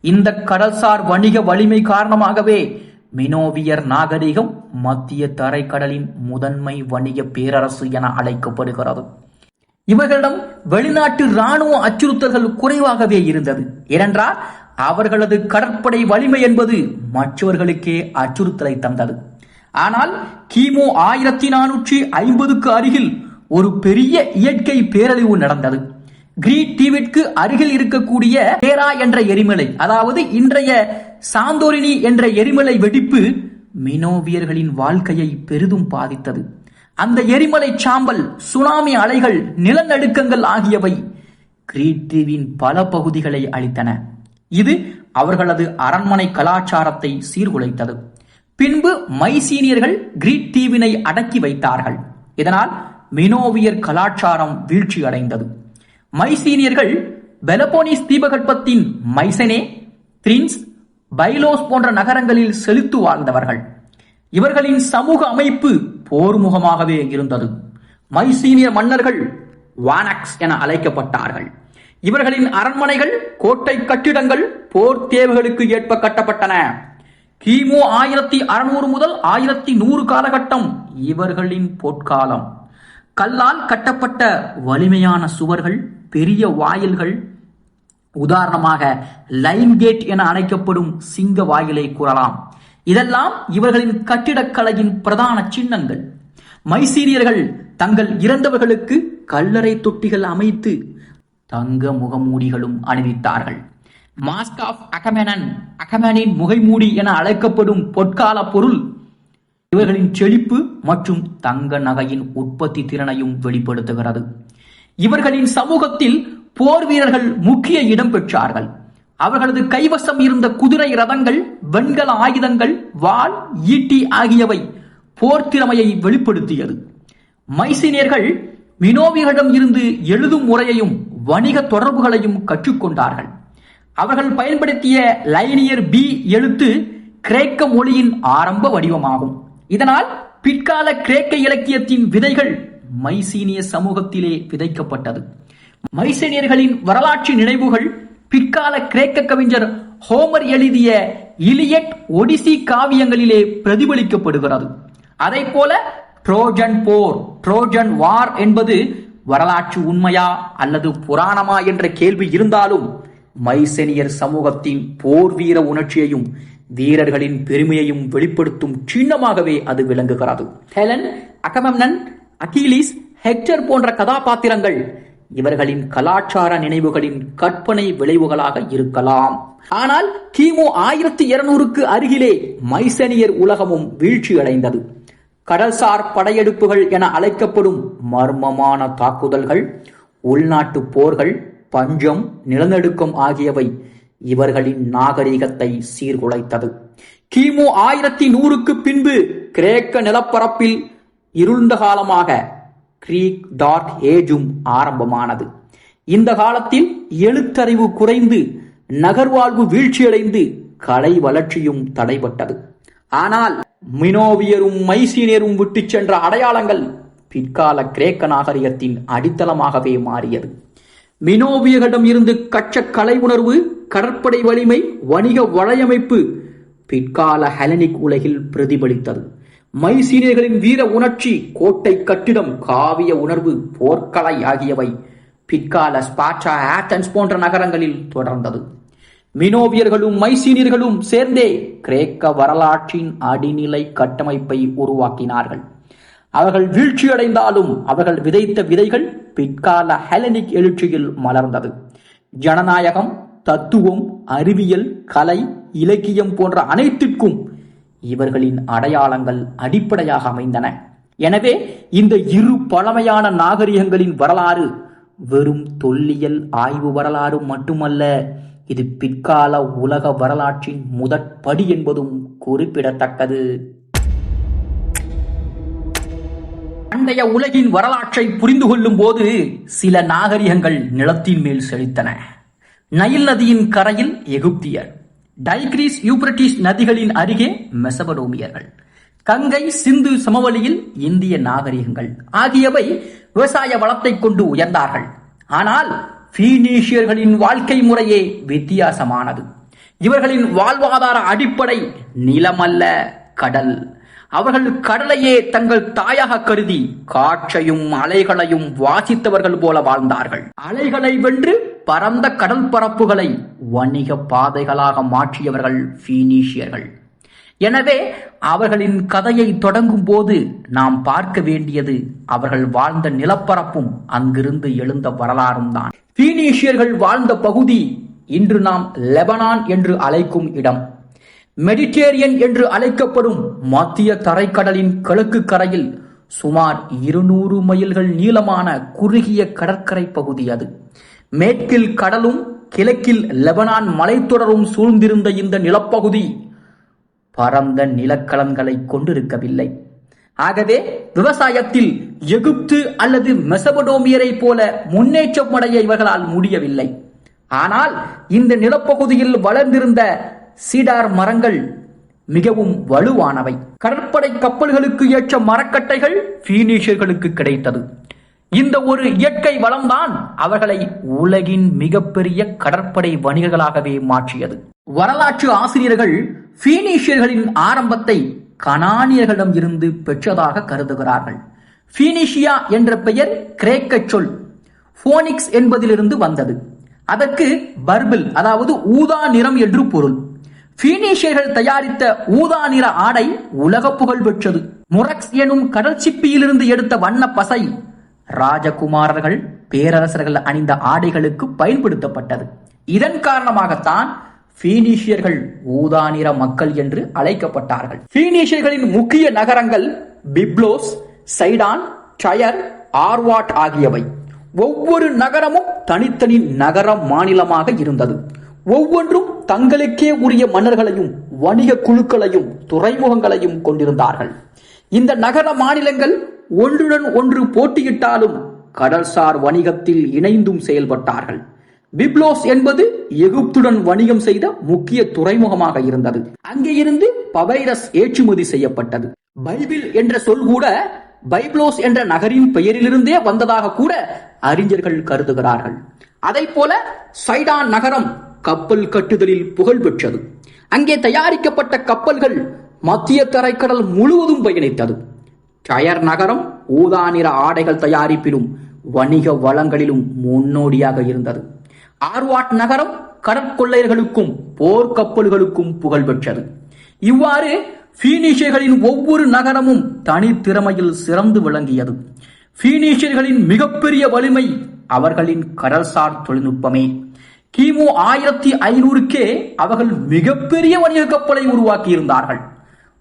இந்த கடல்சார் வணிக வலிமை காரணமாகவே மினோவியர் நாகரிகம் மத்திய தரைக்கடலின் முதன்மை வணிக பேரரசு என அழைக்கப்படுகிறது. இவர்களிடம் வெளிநாட்டு இராணுவ அச்சுறுத்தல்கள் குறைவாகவே இருந்தது. ஏனென்றால் அவர்களது கடற்படை வலிமை என்பது மற்றவர்களுக்கே அச்சுறுத்தலை தந்தது. ஆனால் கிமு 1450க்கு அருகில் ஒரு பெரிய இயற்கை பேரழிவு நடந்தது. கிரீட் தீவிற்கு அருகில் இருக்கக்கூடிய பேரா என்ற எரிமலை, அதாவது இன்றைய சாந்தோரினி என்ற எரிமலை வெடிப்பு மினோவியர்களின் வாழ்க்கையை பெரிதும் பாதித்தது. அந்த எரிமலை சாம்பல், சுனாமி அலைகள், நிலநடுக்கங்கள் ஆகியவை கிரீட் தீவின் பல பகுதிகளை அழித்தன. இது அவர்களது அரண்மனை கலாச்சாரத்தை சீர்குலைத்தது. பின்பு மைசீனியர்கள் கிரீட் தீவினை அடக்கி வைத்தார்கள். இதனால் மினோவியர் கலாச்சாரம் வீழ்ச்சி அடைந்தது. மைசீனியர்கள் பெலபோனிஸ் தீபகற்பத்தின் மைசனே, திரின்ஸ், பைலோஸ் போன்ற நகரங்களில் செழித்து வாழ்ந்தவர்கள். இவர்களின் சமூக அமைப்பு போர்முகமாகவே இருந்தது. மைசீனிய மன்னர்கள் வானக்ஸ் என அழைக்கப்பட்டார்கள். இவர்களின் அரண்மனைகள், கோட்டை கட்டிடங்கள் போர் தேவைகளுக்கு ஏற்ப கட்டப்பட்டன. கிமு 1600 முதல் 1100 காலகட்டம் இவர்களின் பொற்காலம். கல்லால் கட்டப்பட்ட வலிமையான சுவர்கள், பெரிய வாயில்கள், உதாரணமாக லைன் கேட் என அழைக்கப்படும் சிங்க வாயிலை கூறலாம். இதெல்லாம் இவர்களின் கட்டிடக்கலையின் பிரதான சின்னங்கள். மைசீனியர்கள் தங்கள் இறந்தவர்களுக்கு கல்லறை தொட்டிகள் அமைத்து தங்க முகமூடிகளும் அணிவித்தார்கள். மாஸ்க் ஆஃப் அகமெனன், அகமெனின் முகைமூடி என அழைக்கப்படும் பொற்கால பொருள் இவர்களின் செழிப்பு மற்றும் தங்க நகையின் உற்பத்தி திறனையும் வெளிப்படுத்துகிறது. இவர்களின் சமூகத்தில் போர் வீரர்கள் முக்கிய இடம் பெற்றார்கள். அவர்களது கைவசம் இருந்த குதிரை ரதங்கள், வெண்கல ஆயுதங்கள், வாள், ஈட்டி ஆகியவை போர் திறமையை வெளிப்படுத்தியது. மைசீனியர்கள் மினோவியர்களிடம் இருந்து எழுதும் முறையையும் வணிக தொடர்புகளையும் கற்றுக்கொண்டார்கள். அவர்கள் பயன்படுத்திய லைனியர் பி எழுத்து கிரேக்க மொழியின் ஆரம்ப வடிவமாகும். இதனால் பிற்கால கிரேக்க இலக்கியத்தின் விதைகள் மைசீனிய சமூகத்திலே விதைக்கப்பட்டது. மைசீனியர்களின் வரலாற்று நினைவுகள் பிற்கால கிரேக்க கவிஞர் ஹோமர் எழுதிய இலியட், ஒடிசி காவியங்களிலே பிரதிபலிக்கப்படுகிறது. அதை போல ட்ரோஜன் போர், ட்ரோஜன் வார் என்பது வரலாற்று உண்மையா அல்லது புராணமா என்ற கேள்வி இருந்தாலும் மைசீனியர் சமூகத்தின் போர் வீர உணர்ச்சியையும் வீரர்களின் பெருமையையும் வெளிப்படுத்தும் சின்னமாகவே அது விளங்குகிறது. ஹெலன், அகமெம்னன், அகிலீஸ், ஹெக்டர் போன்ற கதாபாத்திரங்கள் இவர்களின் கலாச்சார நினைவுகளின் கற்பனை விளைவுகளாக இருக்கலாம். ஆனால் கிமு 1200க்கு அருகிலே மைசீனியர் உலகமும் வீழ்ச்சி அடைந்தது. கடல்சார் படையெடுப்புகள் என அழைக்கப்படும் மர்மமான தாக்குதல்கள், உள்நாட்டு போர்கள், பஞ்சம், நிலநடுக்கம் ஆகியவை இவர்களின் நாகரிகத்தை சீர்குலைத்தது. கிமு 1100க்கு பின்பு கிரேக்க நிலப்பரப்பில் இருண்ட காலமாக கிரீக் டார்க் ஏஜும் ஆரம்பமானது. இந்த காலத்தில் எழுத்தறிவு குறைந்து நகர்வாழ்வு வீழ்ச்சியடைந்து கலை வளர்ச்சியும் தடைபட்டது. ஆனால் மினோவியரும் மைசீனியரும் விட்டு சென்ற அடையாளங்கள் பிற்கால கிரேக்க நாகரிகத்தின் அடித்தளமாகவே மாறியது. மினோவியர்களிடம் இருந்து கற்ற கலை உணர்வு, கடற்படை வலிமை, வணிக வலையமைப்பு பிற்கால ஹெலனிக் உலகில் பிரதிபலித்தது. மைசீனியர்களின் வீர உணர்ச்சி, கோட்டை கட்டிடம், காவிய உணர்வு, போர்க்கலை ஆகியவை பிற்கால ஸ்பார்ட்டா, ஆத்தன்ஸ் போன்ற நகரங்களில் தொடர்ந்தது. மினோவியர்களும் மைசீனியர்களும் சேர்ந்தே கிரேக்க வரலாற்றின் அடிநிலை கட்டமைப்பை உருவாக்கினார்கள். அவர்கள் வீழ்ச்சியடைந்தாலும் அவர்கள் விதைத்த விதைகள் பிற்கால ஹெலனிக் எழுச்சியில் மலர்ந்தது. ஜனநாயகம், தத்துவம், அறிவியல், கலை, இலக்கியம் போன்ற அனைத்திற்கும் இவர்களின் அடையாளங்கள் அடிப்படையாக அமைந்தன. எனவே இந்த இரு பழமையான நாகரிகங்களின் வரலாறு வெறும் தொல்லியல் ஆய்வு வரலாறு மட்டுமல்ல, இது பிற்கால உலக வரலாற்றின் முதற்படி என்பதும் குறிப்பிடத்தக்கது. பண்டைய உலகின் வரலாற்றை புரிந்து கொள்ளும் போது சில நாகரிகங்கள் நிலத்தின் மேல் செழித்தன. நைல் நதியின் கரையில் எகிப்தியர், டைக்ரீஸ் யூப்ரட்டிஸ் நதிகளின் அருகே மெசபடோமியர்கள், கங்கை சிந்து சமவெளியில் இந்திய நாகரிகங்கள் ஆகியவை விவசாய வளத்தை கொண்டு உயர்ந்தார்கள். ஆனால் பீனீஷியர்களின் வாழ்க்கை முறையே வித்தியாசமானது. இவர்களின் வாழ்வாதார அடிப்படை நிலமல்ல, கடல். அவர்கள் கடலையே தங்கள் தாயாக கருதி காற்றையும் அலைகளையும் வாசித்தவர்கள் போல வாழ்ந்தார்கள். அலைகளை வென்று பரந்த கடல் பரப்புகளை வணிக பாதைகளாக மாற்றியவர்கள் பீனீஷியர்கள். எனவே அவர்களின் கதையை தொடங்கும் போது நாம் பார்க்க வேண்டியது அவர்கள் வாழ்ந்த நிலப்பரப்பும் அங்கிருந்து எழுந்த வரலாறும் தான். பீனீஷியர்கள் வாழ்ந்த பகுதி இன்று நாம் லெபனான் என்று அழைக்கும் இடம். மெடிட்டேரியன் என்று அழைக்கப்படும் மத்திய தரைக்கடலின் கிழக்கு கரையில் சுமார் 200 மைல்கள் நீளமான குறுகிய கடற்கரை பகுதி அது. மேற்கில் கடலும் கிழக்கில் லெபனான் மலைத்தொடரும் சூழ்ந்திருந்த இந்த நிலப்பகுதி பரந்த நிலக்கலன்களை கொண்டிருக்கவில்லை. ஆகவே விவசாயத்தில் எகிப்து அல்லது மெசபடோமியரை போல முன்னேற்றம் அடைய இவர்களால் முடியவில்லை. ஆனால் இந்த நிலப்பகுதியில் வளர்ந்திருந்த சீடார் மரங்கள் மிகவும் வலுவானவை. கடற்படை கப்பல்களுக்கு ஏற்ற மரக்கட்டைகள் பீனீஷியர்களுக்கு கிடைத்தது. இந்த ஒரு இயற்கை வளம்தான் அவர்களை உலகின் மிகப்பெரிய கடற்படை வணிகர்களாகவே மாற்றியது. வரலாற்று ஆசிரியர்கள் பீனீஷியர்களின் ஆரம்பத்தை கனானியர்களிடம் இருந்து பெற்றதாக கருதுகிறார்கள். பீனிஷியா என்ற பெயர் கிரேக்க சொல் போனிக்ஸ் என்பதிலிருந்து வந்தது. அதற்கு பர்பிள், அதாவது ஊதா நிறம் என்று பொருள். பீனீஷியர்கள் தயாரித்த ஊதா நிற ஆடை உலக புகழ் பெற்றது. முரக்ஸ் எனும் கடல் சிப்பியிலிருந்து எடுத்த வண்ண பசை ராஜகுமாரர்கள், பேரரசர்கள் அணிந்த ஆடைகளுக்கு பயன்படுத்தப்பட்டது. இதன் காரணமாகத்தான் பீனீஷியர்கள் ஊதா நிற மக்கள் என்று அழைக்கப்பட்டார்கள். பீனீஷியர்களின் முக்கிய நகரங்கள் பிப்லோஸ், சைடான், டயர், ஆர்வாட் ஆகியவை. ஒவ்வொரு நகரமும் தனித்தனி நகர மாநிலமாக இருந்தது. ஒவ்வொன்றும் தங்களுக்கே உரிய மன்னர்களையும் வணிக குழுக்களையும் துறைமுகங்களையும் கொண்டிருந்தார்கள். இந்த நகர மாநிலங்கள் ஒன்றுடன் ஒன்று போட்டியிட்டாலும் கடல்சார் வணிகத்தில் இணைந்தும் செயல்பட்டார்கள். பிப்லோஸ் என்பது எகிப்துடன் வணிகம் செய்த முக்கிய துறைமுகமாக இருந்தது. அங்கே இருந்து பபைரஸ் ஏற்றுமதி செய்யப்பட்டது. பைபிள் என்ற சொல் கூட பைப்லோஸ் என்ற நகரின் பெயரிலிருந்தே வந்ததாக கூட அறிஞர்கள் கருதுகிறார்கள். அதை போல சைடான் நகரம் கப்பல் கட்டுதலில் புகழ் பெற்றது. அங்கே தயாரிக்கப்பட்ட கப்பல்கள் மத்திய தரைக்கடல் முழுவதும் பயணித்தது. டயர் நகரம் ஊதா நிற ஆடைகள் தயாரிப்பிலும் வணிக வளங்களிலும் முன்னோடியாக இருந்தது. ஆர்வாட் நகரம் கடற்கொள்ளையர்களுக்கும் போர்க்கப்பல்களுக்கும் புகழ் பெற்றது. இவ்வாறு பீனீஷியர்களின் ஒவ்வொரு நகரமும் தனித்திறமையில் சிறந்து விளங்கியது. பீனீஷியர்களின் மிகப்பெரிய வலிமை அவர்களின் கடல்சார் தொழில்நுட்பமே. கிமு 1500க்கே அவர்கள் மிகப்பெரிய வணிக கப்பலை உருவாக்கி இருந்தார்கள்.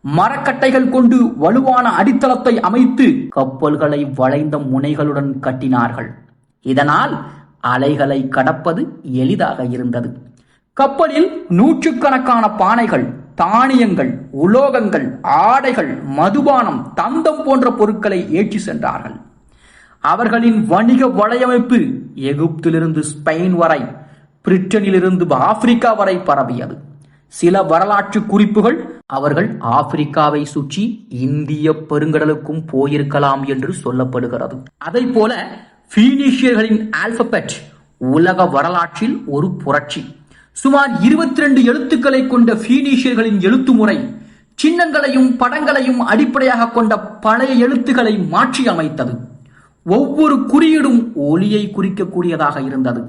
மரக்கட்டைகள் கொண்டு வலுவான அடித்தளத்தை அமைத்து கப்பல்களை வளைந்த முனைகளுடன் கட்டினார்கள். இதனால் அலைகளை கடப்பது எளிதாக இருந்தது. கப்பலில் நூற்றுக்கணக்கான பானைகள், தானியங்கள், உலோகங்கள், ஆடைகள், மதுபானம், தந்தம் போன்ற பொருட்களை ஏற்றி சென்றார்கள். அவர்களின் வணிக வலையமைப்பு எகிப்திலிருந்து ஸ்பெயின் வரை, பிரிட்டனிலிருந்து ஆப்பிரிக்கா வரை பரவியது. சில வரலாற்று குறிப்புகள் அவர்கள் ஆப்பிரிக்காவை சுற்றி இந்திய பெருங்கடலுக்கும் போயிருக்கலாம் என்று சொல்லப்படுகிறது. அதை போல பீனீஷியர்களின் ஆல்பபெட் உலக வரலாற்றில் ஒரு புரட்சி. சுமார் 22 எழுத்துக்களை கொண்ட பீனீஷியர்களின் எழுத்து முறை சின்னங்களையும் படங்களையும் அடிப்படையாக கொண்ட பழைய எழுத்துக்களை மாற்றி அமைத்தது. ஒவ்வொரு குறியீடும் ஒளியை குறிக்கக்கூடியதாக இருந்தது.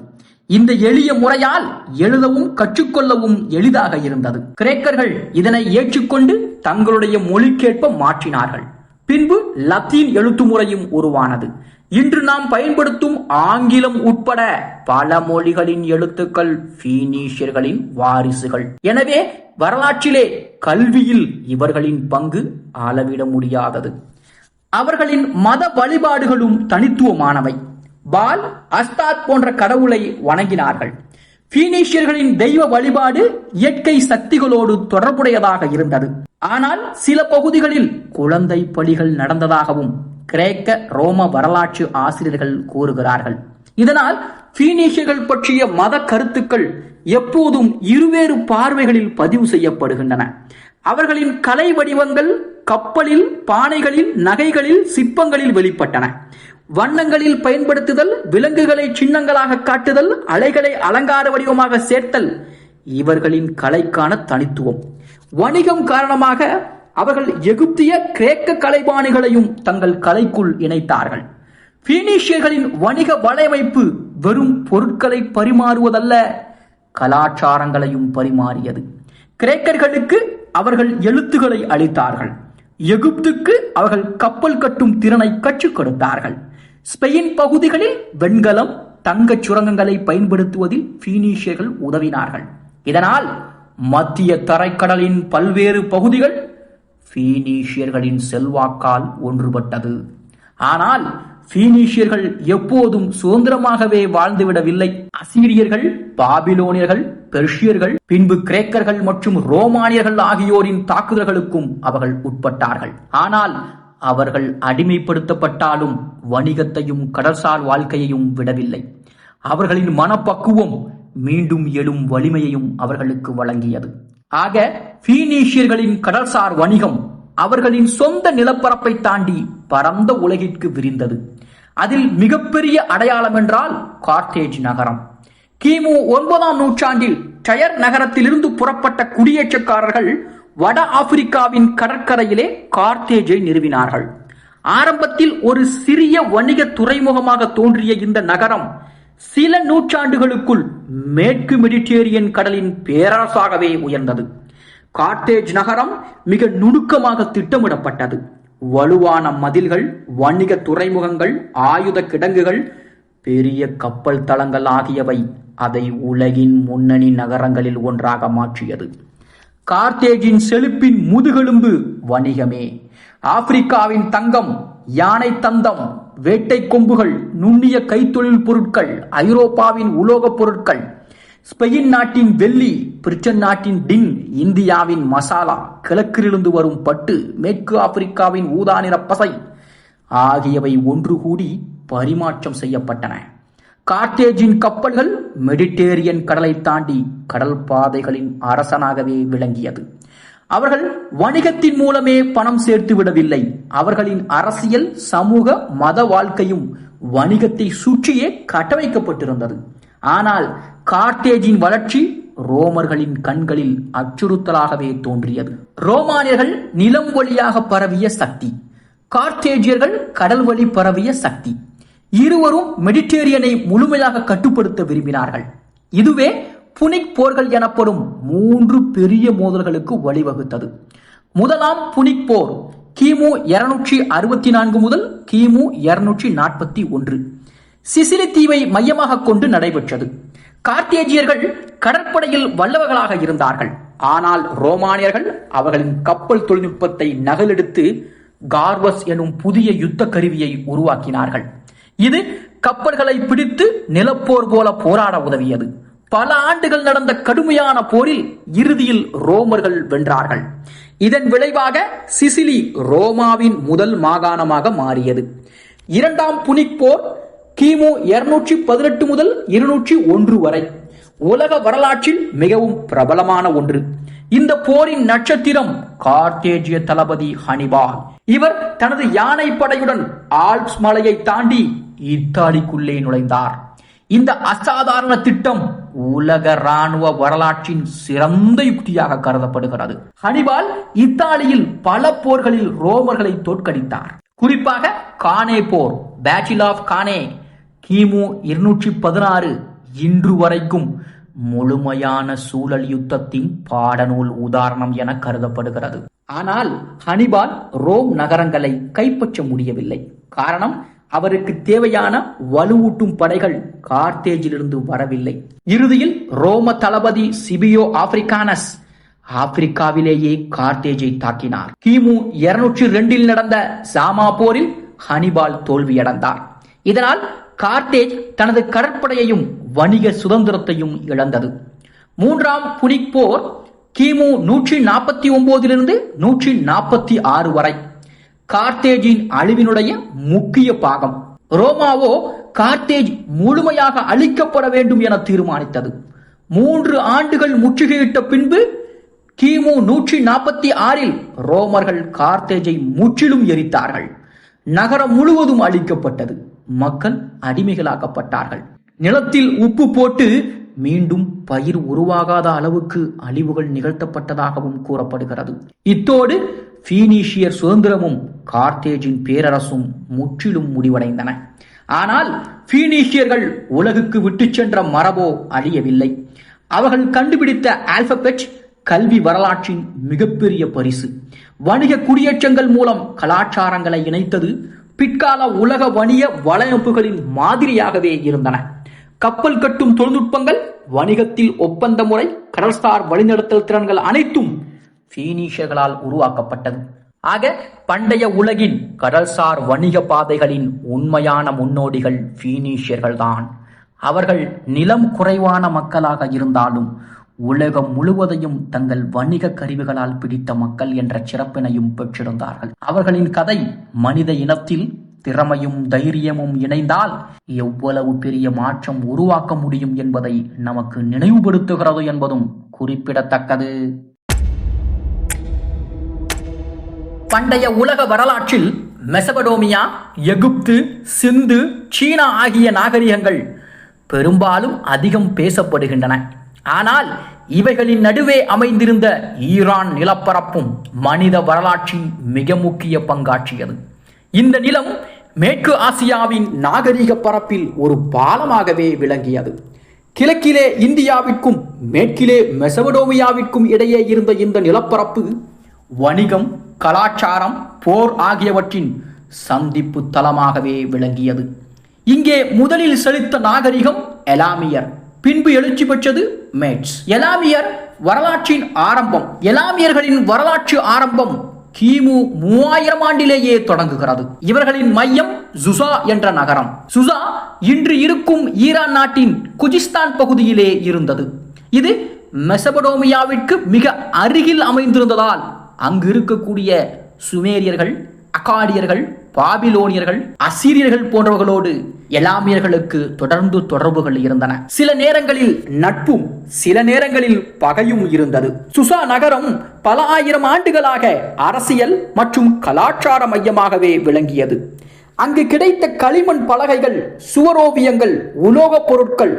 இந்த எளிய முறையால் எழுதவும் கற்றுக்கொள்ளவும் எளிதாக இருந்தது. கிரேக்கர்கள் இதனை ஏற்றுக்கொண்டு தங்களுடைய மொழிக்கேற்ப மாற்றினார்கள். பின்பு லத்தீன் எழுத்து முறையும் உருவானது. இன்று நாம் பயன்படுத்தும் ஆங்கிலம் உட்பட பல மொழிகளின் எழுத்துக்கள் பீனீசியர்களின் வாரிசுகள். எனவே வரலாற்றிலே கல்வியில் இவர்களின் பங்கு அளவிட முடியாதது. அவர்களின் மத வழிபாடுகளும் தனித்துவமானவை. பால், அஸ்தாத் போன்ற கடவுளை வணங்கினார்கள். பீனீசியர்களின் தெய்வ வழிபாடு இயற்கை சக்திகளோடு தொடர்புடையதாக இருந்தது. ஆனால் சில பகுதிகளில் குழந்தை பலிகள் நடந்ததாகவும் கிரேக்க ரோம வரலாற்று ஆசிரியர்கள் கூறுகிறார்கள். இதனால் பீனீசியர்கள் பற்றிய மத கருத்துக்கள் எப்போதும் இருவேறு பார்வைகளில் பதிவு செய்யப்படுகின்றன. அவர்களின் கலை வடிவங்கள் கப்பலில், பானைகளில், நகைகளில், சிற்பங்களில் வெளிப்பட்டன. வண்ணங்களில் பயன்படுத்துதல், விலங்குகளை சின்னங்களாக காட்டுதல், அலைகளை அலங்கார வடிவமாக சேர்த்தல் இவர்களின் கலைக்கான தனித்துவம். வணிகம் காரணமாக அவர்கள் எகிப்திய, கிரேக்க கலைபாணிகளையும் தங்கள் கலைக்குள் இணைத்தார்கள். பீனீசியர்களின் வணிக வலையமைப்பு வெறும் பொருட்களை பரிமாறுவதல்ல, கலாச்சாரங்களையும் பரிமாறியது. கிரேக்கர்களுக்கு அவர்கள் எழுத்துக்களை அளித்தார்கள். எகிப்துக்கு அவர்கள் கப்பல் கட்டும் திறனை கற்றுக் கொடுத்தார்கள். ஸ்பெயின் பகுதிகளில் வெண்கலம், தங்கச் சுரங்கங்களை பயன்படுத்துவதில் பீனீசியர்கள் உதவினார்கள். இதனால் மத்திய தரைக்கடலின் பல்வேறு பகுதிகள் பீனீசியர்களின் செல்வாக்கால் ஒன்றுபட்டது. ஆனால் பீனீசியர்கள் எப்போதும் சுதந்திரமாகவே வாழ்ந்துவிடவில்லை. அசீரியர்கள், பாபிலோனியர்கள், பெர்ஷியர்கள், பின்பு கிரேக்கர்கள் மற்றும் ரோமானியர்கள் ஆகியோரின் தாக்குதல்களுக்கும் அவர்கள் உட்பட்டார்கள். ஆனால் அவர்கள் அடிமைப்படுத்தப்பட்டாலும் வணிகத்தையும் கடல்சார் வாழ்க்கையையும் விடவில்லை. அவர்களின் மனப்பக்குவம் மீண்டும் எழும் வலிமையையும் அவர்களுக்கு வழங்கியது. ஆக பீனீசியர்களின் கடல்சார் வணிகம் அவர்களின் சொந்த நிலப்பரப்பை தாண்டி பரந்த உலகிற்கு விரிந்தது. அதில் மிகப்பெரிய அடையாளம் என்றால் கார்த்தேஜ் நகரம். கிமு 9ஆம் நூற்றாண்டில் டயர் நகரத்திலிருந்து புறப்பட்ட குடியேற்றக்காரர்கள் வட ஆப்பிரிக்காவின் கடற்கரையிலே கார்த்தேஜை நிறுவினார்கள். ஆரம்பத்தில் ஒரு சிறிய வணிக துறைமுகமாக தோன்றிய இந்த நகரம் சில நூற்றாண்டுகளுக்குள் மேற்கு மெடிட்டேரியன் கடலின் பேரரசாகவே உயர்ந்தது. கார்த்தேஜ் நகரம் மிக நுணுக்கமாக திட்டமிடப்பட்டது. வலுவான மதில்கள், வணிக துறைமுகங்கள், ஆயுத கிடங்குகள், பெரிய கப்பல் தளங்கள் ஆகியவை அதை உலகின் முன்னணி நகரங்களில் ஒன்றாக மாற்றியது. கார்த்தேஜின் செழிப்பின் முதுகெலும்பு வணிகமே. ஆப்பிரிக்காவின் தங்கம், யானை தந்தம், வேட்டை கொம்புகள், நுண்ணிய கைத்தொழில் பொருட்கள், ஐரோப்பாவின் உலோகப் பொருட்கள், ஸ்பெயின் நாட்டின் வெள்ளி, பிரிட்டன் நாட்டின் டின், இந்தியாவின் மசாலா, கிழக்கிலிருந்து வரும் பட்டு, மேற்கு ஆப்பிரிக்காவின் ஊதா நிற பசை ஆகியவை ஒன்று கூடி பரிமாற்றம் செய்யப்பட்டன. கார்த்தேஜின் கப்பல்கள் மெடிட்டேரியன் கடலை தாண்டி கடல் பாதைகளின் அரசனாகவே விளங்கியது. அவர்கள் வணிகத்தின் மூலமே பணம் சேர்த்து விடவில்லை. அவர்களின் அரசியல், சமூக, மத வாழ்க்கையும் வணிகத்தை சுற்றியே கட்டமைக்கப்பட்டிருந்தது. ஆனால் கார்த்தேஜின் வளர்ச்சி ரோமர்களின் கண்களில் அச்சுறுத்தலாகவே தோன்றியது. ரோமானியர்கள் நிலம் வழியாக பரவிய சக்தி, கார்த்தேஜியர்கள் கடல் வழி பரவிய சக்தி. இருவரும் மெடிட்டேரியனை முழுமையாக கட்டுப்படுத்த விரும்பினார்கள். இதுவே புனிக் போர்கள் எனப்படும் 3 பெரிய மோதல்களுக்கு வழிவகுத்தது. முதலாம் புனிக் போர் கிமு 264 முதல் கிமு 241 சிசிலி தீவை மையமாக கொண்டு நடைபெற்றது. கார்த்தேஜியர்கள் கடற்படையில் வல்லவர்களாக இருந்தார்கள். ஆனால் ரோமானியர்கள் அவர்களின் கப்பல் தொழில்நுட்பத்தை நகலெடுத்து கார்வஸ் எனும் புதிய யுத்த கருவியை உருவாக்கினார்கள். இது கப்பல்களை பிடித்து நிலப்போர் போல போராட உதவியது. பல ஆண்டுகள் நடந்த கடுமையான போரில் இறுதியில் ரோமர்கள் வென்றார்கள். இதன் விளைவாக சிசிலி ரோமாவின் முதல் மாகாணமாக மாறியது. இரண்டாம் புனிக் போர் கிமு 218 முதல் 201 வரை உலக வரலாற்றில் மிகவும் பிரபலமான ஒன்று. இந்த போரின் நட்சத்திரம் கார்த்தேஜிய தளபதி ஹனிபால். இவர் தனது யானை படையுடன் ஆல்ப்ஸ் மலையை தாண்டி இத்தாலிக்குள்ளே நுழைந்தார். இந்த அசாதாரண திட்டம் உலக ராணுவ வரலாற்றின் சிறந்த யுக்தியாக கருதப்படுகிறது. ஹனிபால் இத்தாலியில் பல போர்களில் ரோமர்களை தோற்கடித்தார். குறிப்பாக கானே போர், பேட்டில் ஆஃப் கானே கிமு 216 இன்று வரைக்கும் முழுமையான சூழல் யுத்தத்தின் பாடநூல் உதாரணம் என கருதப்படுகிறது. ஆனால் ஹனிபால் ரோம் நகரங்களை கைப்பற்ற முடியவில்லை. காரணம், அவருக்கு தேவையான வலுவூட்டும் படைகள் கார்த்தேஜிலிருந்து வரவில்லை. இறுதியில் ரோம தளபதி சிபியோ ஆப்பிரிக்கானஸ் ஆப்பிரிக்காவிலேயே கார்த்தேஜை தாக்கினார். கிமு 202 நடந்த சாமா போரில் ஹனிபால் தோல்வியடைந்தார். இதனால் கார்த்தேஜ் தனது கடற்படையையும் வணிக சுதந்திரத்தையும் இழந்தது. மூன்றாம் புனிக் போர் கிமு 149 146 வரை கார்த்தேஜின் அழிவினுடைய முக்கிய பாகம். ரோமாவோ கார்த்தேஜ் முழுமையாக அழிக்கப்பட வேண்டும் என தீர்மானித்தது. 3 ஆண்டுகள் முற்றுகையிட்ட பின்பு கிமு 146 ரோமர்கள் கார்த்தேஜை முற்றிலும் எரித்தார்கள். நகரம் முழுவதும் அழிக்கப்பட்டது. மக்கள் அடிமைகளாக்கப்பட்டார்கள். நிலத்தில் உப்பு போட்டு மீண்டும் பயிர் உருவாகாத அளவுக்கு அழிவுகள் நிகழ்த்தப்பட்டதாகவும் கூறப்படுகிறது. இத்தோடு பீனிஷியர் சுதந்திரமும் கார்த்தேஜின் பேரரசும் முற்றிலும் முடிவடைந்தன. ஆனால் பீனிஷியர்கள் உலகுக்கு விட்டு சென்ற மரபோ அழியவில்லை. அவர்கள் கண்டுபிடித்த ஆல்பபெட் கல்வி வரலாற்றின் மிகப்பெரிய பரிசு. வணிக குடியேற்றங்கள் மூலம் கலாச்சாரங்களை இணைத்தது. பிற்கால உலக வணிக வலையமைப்புகளின் மாதிரியாகவே இருந்தன. கப்பல் கட்டும் தொழில்நுட்பங்கள், வணிகத்தில் ஒப்பந்த முறை, கடல்சார் வழிநடத்தல் திறன்கள் அனைத்தும் பீனிஷியர்களால் உருவாக்கப்பட்டது. ஆக பண்டைய உலகின் கடல்சார் வணிக பாதைகளின் உண்மையான முன்னோடிகள் பீனிஷியர்கள்தான். அவர்கள் நிலம் குறைவான மக்களாக இருந்தாலும் உலகம் முழுவதையும் தங்கள் வணிக கருவிகளால் பிடித்த மக்கள் என்ற சிறப்பினையும் பெற்றிருந்தார்கள். அவர்களின் கதை மனித இனத்தில் திறமையும் தைரியமும் இணைந்தால் எவ்வளவு பெரிய மாற்றம் உருவாக்க முடியும் என்பதை நமக்கு நினைவுபடுத்துகிறது என்பதும் குறிப்பிடத்தக்கது. பண்டைய உலக வரலாற்றில் மெசபடோமியா, எகிப்து, சிந்து, சீனா ஆகிய நாகரிகங்கள் பெரும்பாலும் அதிகம் பேசப்படுகின்றன. ஆனால் இவைகளின் நடுவே அமைந்திருந்த ஈரான் நிலப்பரப்பும் மனித வரலாற்றின் மிக முக்கிய பங்காற்றியது. இந்த நிலம் மேற்கு ஆசியாவின் நாகரிக பரப்பில் ஒரு பாலமாகவே விளங்கியது. கிழக்கிலே இந்தியாவிற்கும் மேற்கிலே மெசபடோமியாவிற்கும் இடையே இருந்த இந்த நிலப்பரப்பு வணிகம், கலாச்சாரம், போர் ஆகியவற்றின் சந்திப்பு தளமாகவே விளங்கியது. இங்கே முதலில் செழித்த நாகரிகம் எலாமியர், பின்பு எழுச்சி பெற்றது மேட்ஸ். எலாமியர் வரலாற்றின் ஆரம்பம். எலாமியர்களின் வரலாற்று ஆரம்பம் கிமு 3000 ஆண்டிலேயே தொடங்குகிறது. இவர்களின் மையம் சுசா என்ற நகரம். சுசா இன்று இருக்கும் ஈரான் நாட்டின் குஜிஸ்தான் பகுதியிலே இருந்தது. இது மெசபடோமியாவிற்கு மிக அருகில் அமைந்திருந்ததால் அங்கு இருக்கக்கூடிய சுமேரியர்கள், அகாடியர்கள், பாபிலோனியர்கள், அசீரியர்கள் போன்றவர்களோடு எலாமியர்களுக்கு தொடர்ந்து தொடர்புகள் இருந்தன. சில நேரங்களில் நட்பும் சில நேரங்களில் பகையும் இருந்தது. சுசா நகரம் பல ஆயிரம் ஆண்டுகளாக அரசியல் மற்றும் கலாச்சார மையமாகவே விளங்கியது. அங்கு கிடைத்த களிமண் பலகைகள், சுவரோவியங்கள், உலோகப் பொருட்கள்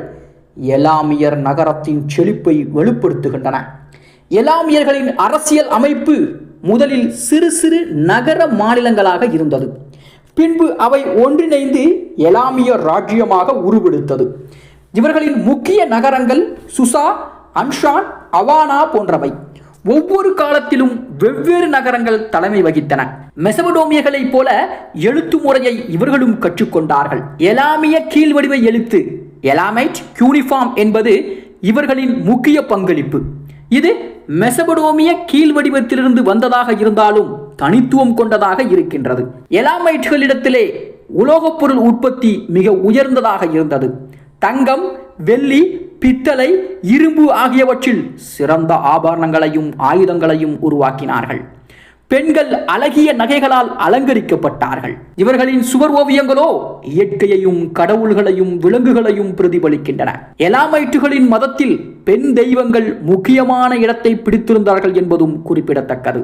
எலாமியர் நகரத்தின் செழிப்பை வெளிப்படுத்துகின்றன. எலாமியர்களின் அரசியல் அமைப்பு முதலில் சிறு சிறு நகர மாநிலங்களாக இருந்தது. பின்பு அவை ஒன்றிணைந்து எலாமியர் ராஜ்யமாக உருவெடுத்தது. இவர்களின் முக்கிய நகரங்கள் சுசா, அன்ஷான், அவானா போன்றவை. ஒவ்வொரு காலத்திலும் வெவ்வேறு நகரங்கள் தலைமை வகித்தன. மெசபடோமியர்களைப் போல எழுத்து முறையை இவர்களும் கற்றுக்கொண்டார்கள். எலாமிய கீழ்வடிவ எழுத்து எலாமைட் யூனிஃபார்ம் என்பது இவர்களின் முக்கிய பங்களிப்பு. இது மெசபடோமிய கீழ் வடிவத்திலிருந்து வந்ததாக இருந்தாலும் தனித்துவம் கொண்டதாக இருக்கின்றது. எலாமைட்களிடத்திலே உலோகப் பொருள் உற்பத்தி மிக உயர்ந்ததாக இருந்தது. தங்கம், வெள்ளி, பித்தளை, இரும்பு ஆகியவற்றில் சிறந்த ஆபரணங்களையும் ஆயுதங்களையும் உருவாக்கினார்கள். பெண்கள் அழகிய நகைகளால் அலங்கரிக்கப்பட்டார்கள். இவர்களின் சுவர் ஓவியங்களோ இயற்கையையும் கடவுள்களையும் விலங்குகளையும் பிரதிபலிக்கின்றன. எலாமைட்டுகளின் மதத்தில் பெண் தெய்வங்கள் முக்கியமான இடத்தை பிடித்திருந்தார்கள் என்பதும் குறிப்பிடத்தக்கது.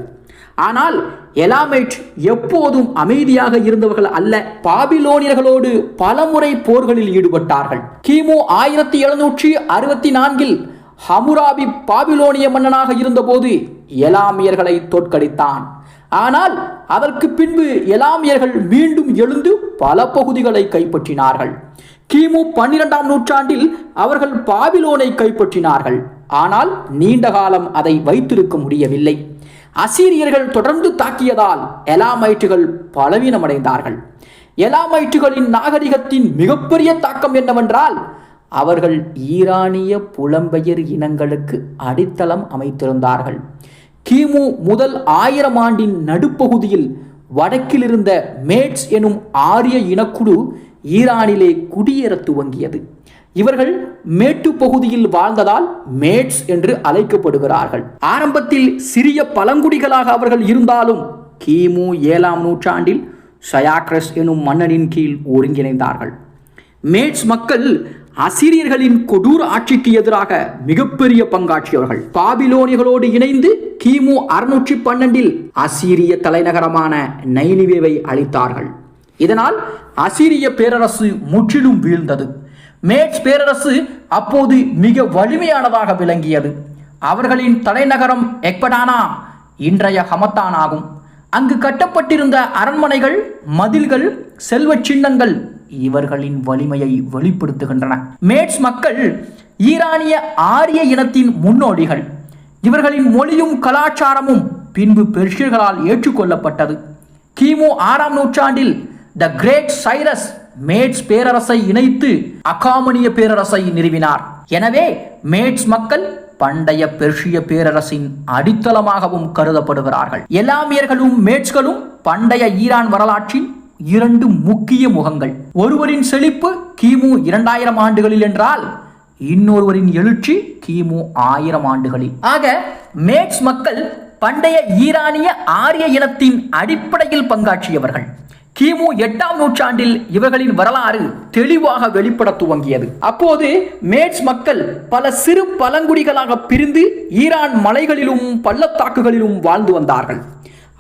ஆனால் எலாமைட் எப்போதும் அமைதியாக இருந்தவர்கள் அல்ல. பாபிலோனியர்களோடு பலமுறை போர்களில் ஈடுபட்டார்கள். கிமு 1764 ஹமுராபி பாபிலோனிய மன்னனாக இருந்தபோது எலாமியர்களை தோற்கடித்தான். ஆனால் அதற்கு பின்பு எலாமியர்கள் மீண்டும் எழுந்து பல பகுதிகளை கைப்பற்றினார்கள். கிமு 12ஆம் நூற்றாண்டில் அவர்கள் பாபிலோனை கைப்பற்றினார்கள். ஆனால் நீண்ட காலம் அதை வைத்திருக்க முடியவில்லை. அசீரியர்கள் தொடர்ந்து தாக்கியதால் எலாமைட்டுகள் பலவீனமடைந்தார்கள். எலாமைட்டுகளின் நாகரிகத்தின் மிகப்பெரிய தாக்கம் என்னவென்றால், அவர்கள் ஈரானிய புலம்பெயர் இனங்களுக்கு அடித்தளம் அமைத்திருந்தார்கள். கிமு முதல் 1000 ஆண்டின் நடுப்பகுதியில் வடக்கில் இருந்த மேட்ஸ் எனும் ஆரிய இனக்குழு ஈரானிலே குடியேற துவங்கியது. இவர்கள் மேட்டு பகுதியில் வாழ்ந்ததால் மேட்ஸ் என்று அழைக்கப்படுகிறார்கள். ஆரம்பத்தில் சிறிய பழங்குடிகளாக அவர்கள் இருந்தாலும் கிமு 7ஆம் நூற்றாண்டில் சயாக்ரஸ் எனும் மன்னனின் கீழ் ஒருங்கிணைந்தார்கள். மேட்ஸ் மக்கள் அசிரியர்களின் கொடூர ஆட்சிக்கு எதிராக மிகப்பெரிய பங்காற்றியவர்கள். பாபிலோனியர்களோடு இணைந்து கிமு 612இல் அசீரிய தலைநகரமான நைனிவேவை அழித்தார்கள். இதனால் அசீரிய பேரரசு முற்றிலும் வீழ்ந்தது. மேட்ஸ் பேரரசு அப்போது மிக வலிமையானதாக விளங்கியது. அவர்களின் தலைநகரம் எக்படானா இன்றைய ஹமத்தான் ஆகும். அங்கு கட்டப்பட்டிருந்த அரண்மனைகள், மதில்கள், செல்வ சின்னங்கள் இவர்களின் வலிமையை வெளிப்படுத்துகின்றன. மேட்ஸ் மக்கள் ஈரானிய ஆரிய இனத்தின் முன்னோடிகள். இவர்களின் மொழியும் கலாச்சாரமும் பின்பு பெர்ஷியர்களால் ஏற்றுக்கொள்ளப்பட்டது. கிமு 6ஆம் நூற்றாண்டில் த கிரேட் சைரஸ் மேட்ஸ் பேரரசை இணைத்து அகாமனிய பேரரசை நிறுவினார். எனவே மேட்ஸ் மக்கள் பண்டைய பெர்ஷிய பேரரசின் அடித்தளமாகவும் கருதப்படுகிறார்கள். எலாமியர்களும் மேட்ஸ்களும் பண்டைய ஈரான் வரலாற்றின் 2 முக்கிய முகங்கள். ஒருவரின் செழிப்பு கிமு 2000 ஆண்டுகளில் என்றால் இன்னொருவரின் எழுச்சி கிமு 1000 ஆண்டுகளில். ஆக மேட்ஸ் மக்கள் பண்டைய ஈரானிய ஆரிய இனத்தின் அடிப்படையில் பங்காற்றியவர்கள். கிமு 8ஆம் நூற்றாண்டில் இவர்களின் வரலாறு தெளிவாக வெளிப்பட துவங்கியது. அப்போது மேட்ஸ் மக்கள் பல சிறு பழங்குடிகளாக பிரிந்து ஈரான் மலைகளிலும் பள்ளத்தாக்குகளிலும் வாழ்ந்து வந்தார்கள்.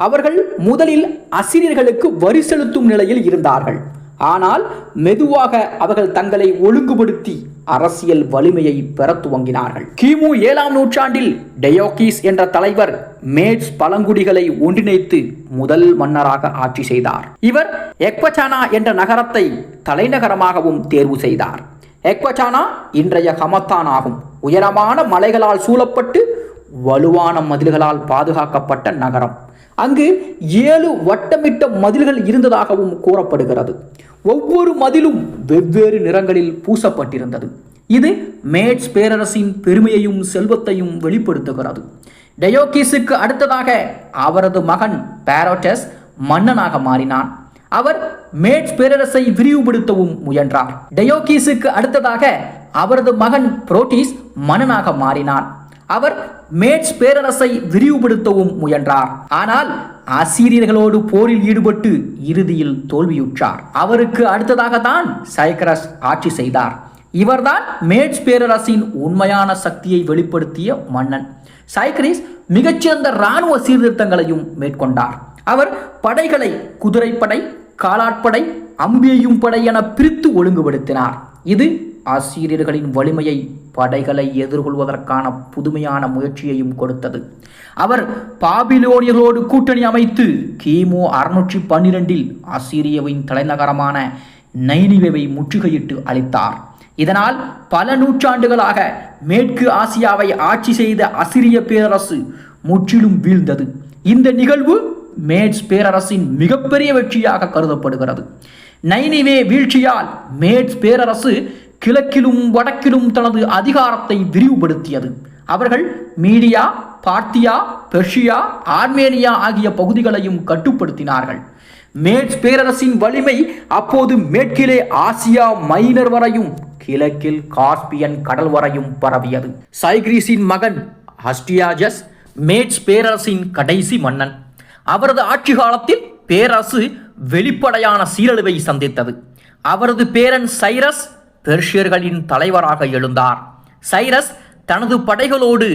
அவர்கள் முதலில் அசிரியர்களுக்கு வரி செலுத்தும் நிலையில் இருந்தார்கள். ஆனால் மெதுவாக அவர்கள் தங்களை ஒழுங்குபடுத்தி அரசியல் வலிமையை பெற துவங்கினார்கள். கிமு 7ஆம் நூற்றாண்டில் டயோகிஸ் என்ற தலைவர் மேட்ஸ் பழங்குடிகளை ஒன்றிணைத்து முதல் மன்னராக ஆட்சி செய்தார். இவர் எக்பச்சானா என்ற நகரத்தை தலைநகரமாகவும் தேர்வு செய்தார். எக்பச்சானா இன்றைய ஹமத்தான் ஆகும். உயரமான மலைகளால் சூழப்பட்டு வலுவான மதில்களால் பாதுகாக்கப்பட்ட நகரம். அங்கு 7 வட்டமிட்ட மதில்கள் இருந்ததாகவும் கூறப்படுகிறது. ஒவ்வொரு மதிலும் வெவ்வேறு நிறங்களில் பூசப்பட்டிருந்தது. இது மேட்ஸ் பேரரசின் பெருமையையும் செல்வத்தையும் வெளிப்படுத்துகிறது. டயோகிஸுக்கு அடுத்ததாக அவரது மகன் பாரோட்டஸ் மன்னனாக மாறினான். அவர் மேட்ஸ் பேரரசை விரிவுபடுத்தவும் முயன்றார். டயோகிஸுக்கு அடுத்ததாக அவரது மகன் புரோட்டிஸ் மன்னனாக மாறினான். அவர் மேட்ஸ் பேரரசை விரிவுபடுத்தவும் முயன்றார். ஆனால் அசீரியர்களோடு போரில் ஈடுபட்டு இறுதியில் தோல்வியுற்றார். அவருக்கு அடுத்ததாக தான் சைக்ரஸ் ஆட்சி செய்தார். இவர்தான் மேட்ஸ் பேரரசின் உண்மையான சக்தியை வெளிப்படுத்திய மன்னன். சைக்ரஸ் மிகச்சிறந்த இராணுவ சீர்திருத்தங்களையும் மேற்கொண்டார். அவர் படைகளை குதிரைப்படை, காலாட்படை, அம்பியையும் படை என பிரித்து ஒழுங்குபடுத்தினார். இது அசீரியர்களின் வலிமையை, படைகளை எதிர்கொள்வதற்கான புதுமையான முயற்சியையும் கொடுத்தது. அவர் பாபிலோனியர்களோடு கூட்டணி அமைத்து கிமு 612இல் அசீரியாவின் தலைநகரமான நைனிவேவை முற்றுகையிட்டு அழித்தார். இதனால் பல நூற்றாண்டுகளாக மேற்கு ஆசியாவை ஆட்சி செய்த அசிரிய பேரரசு முற்றிலும் வீழ்ந்தது. இந்த நிகழ்வு மேட்ஸ் பேரரசின் மிகப்பெரிய வெற்றியாக கருதப்படுகிறது. நைனிவே வீழ்ச்சியால் மேட்ஸ் பேரரசு கிழக்கிலும் வடக்கிலும் தனது அதிகாரத்தை விரிவுபடுத்தியது. அவர்கள் மீடியா, பார்த்தியா, பெர்ஷியா, ஆர்மேனியா ஆகிய பகுதிகளையும் கட்டுப்படுத்தினார்கள். மேட்ஸ் பேரரசின் வலிமை அப்போது மேற்கிலே ஆசியா மைனர் வரையும் கிழக்கில் காஸ்பியன் கடல் வரையும் பரவியது. சைக்ரீஸின் மகன் அஸ்டியாஜஸ் மேட்ஸ் பேரரசின் கடைசி மன்னன். அவரது ஆட்சி காலத்தில் பேரரசு வெளிப்படையான சீரழிவை சந்தித்தது. அவரது பேரன் சைரஸ் பெர்ஷியர்களின் தலைவராக எழுந்தார். சைரஸ் தனது படைகளோடு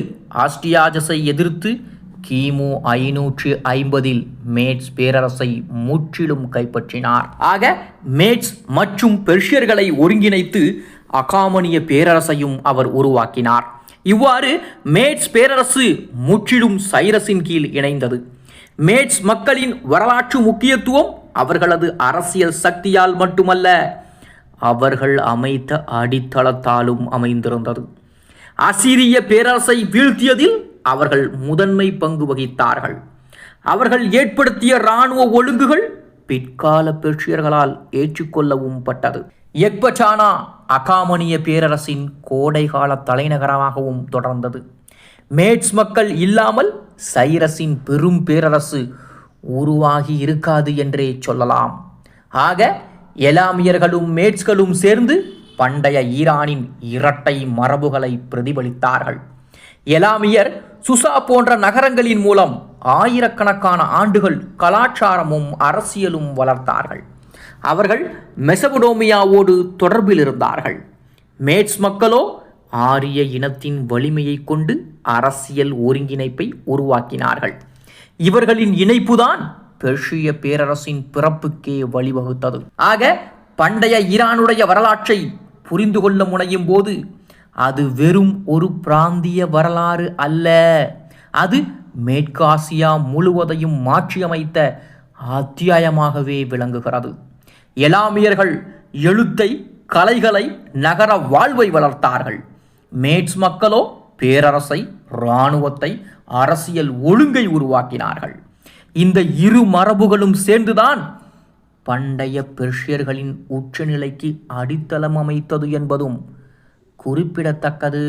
ஆஸ்டியாஜஸை எதிர்த்து கிமு 550இல் மேட்ஸ் பேரரசை முற்றிலும் கைப்பற்றினார். ஆக மேட்ஸ் மற்றும் பெர்ஷியர்களை ஒருங்கிணைத்து அகாமனிய பேரரசையும் அவர் உருவாக்கினார். இவ்வாறு மேட்ஸ் பேரரசு முற்றிலும் சைரஸின் கீழ் இணைந்தது. மேட்ஸ் மக்களின் வரலாற்று முக்கியத்துவம் அவர்களது அரசியல் சக்தியால் மட்டுமல்ல, அவர்கள் அமைத்த அடித்தளத்தாலும் அமைந்திருந்தது. அசீரிய பேரரசை வீழ்த்தியதில் அவர்கள் முதன்மை பங்கு வகித்தார்கள். அவர்கள் ஏற்படுத்திய இராணுவ ஒழுங்குகள் பிற்கால பெர்ஷியர்களால் ஏற்றுக்கொள்ளவும் பட்டது. எக்பச்சானா அகாமனிய பேரரசின் கோடைகால தலைநகரமாகவும் தொடர்ந்தது. மேட்ஸ் மக்கள் இல்லாமல் சைரஸின் பெரும் பேரரசு உருவாகி இருக்காது என்றே சொல்லலாம். ஆக எலாமியர்களும் மேட்ஸ்களும் சேர்ந்து பண்டைய ஈரானின் இரட்டை மரபுகளை பிரதிபலித்தார்கள். எலாமியர் சுசா போன்ற நகரங்களின் மூலம் ஆயிரக்கணக்கான ஆண்டுகள் கலாச்சாரமும் அரசியலும் வளர்த்தார்கள். அவர்கள் மெசபடோமியாவோடு தொடர்பில் இருந்தார்கள். மேட்ஸ் மக்களோ ஆரிய இனத்தின் வலிமையை கொண்டு அரசியல் ஒருங்கிணைப்பை உருவாக்கினார்கள். இவர்களின் இணைப்புதான் பெர்ஷிய பேரரசின் பிறப்புக்கே வழிவகுத்தது. ஆக பண்டைய ஈரானுடைய வரலாற்றை புரிந்து கொள்ள முனையும் போது அது வெறும் ஒரு பிராந்திய வரலாறு அல்ல, அது மேற்காசியா முழுவதையும் மாற்றியமைத்த அத்தியாயமாகவே விளங்குகிறது. எலாமியர்கள் எழுத்தை, கலைகளை, நகர வாழ்வை வளர்த்தார்கள். மேட்ஸ் மக்களோ பேரரசை, இராணுவத்தை, அரசியல் ஒழுங்கை உருவாக்கினார்கள். இந்த இரு மரபுகளும் சேர்ந்துதான் பண்டைய பெர்ஷியர்களின் உச்சநிலைக்கு அடித்தளம் அமைத்தது என்பதும் குறிப்பிடத்தக்கது.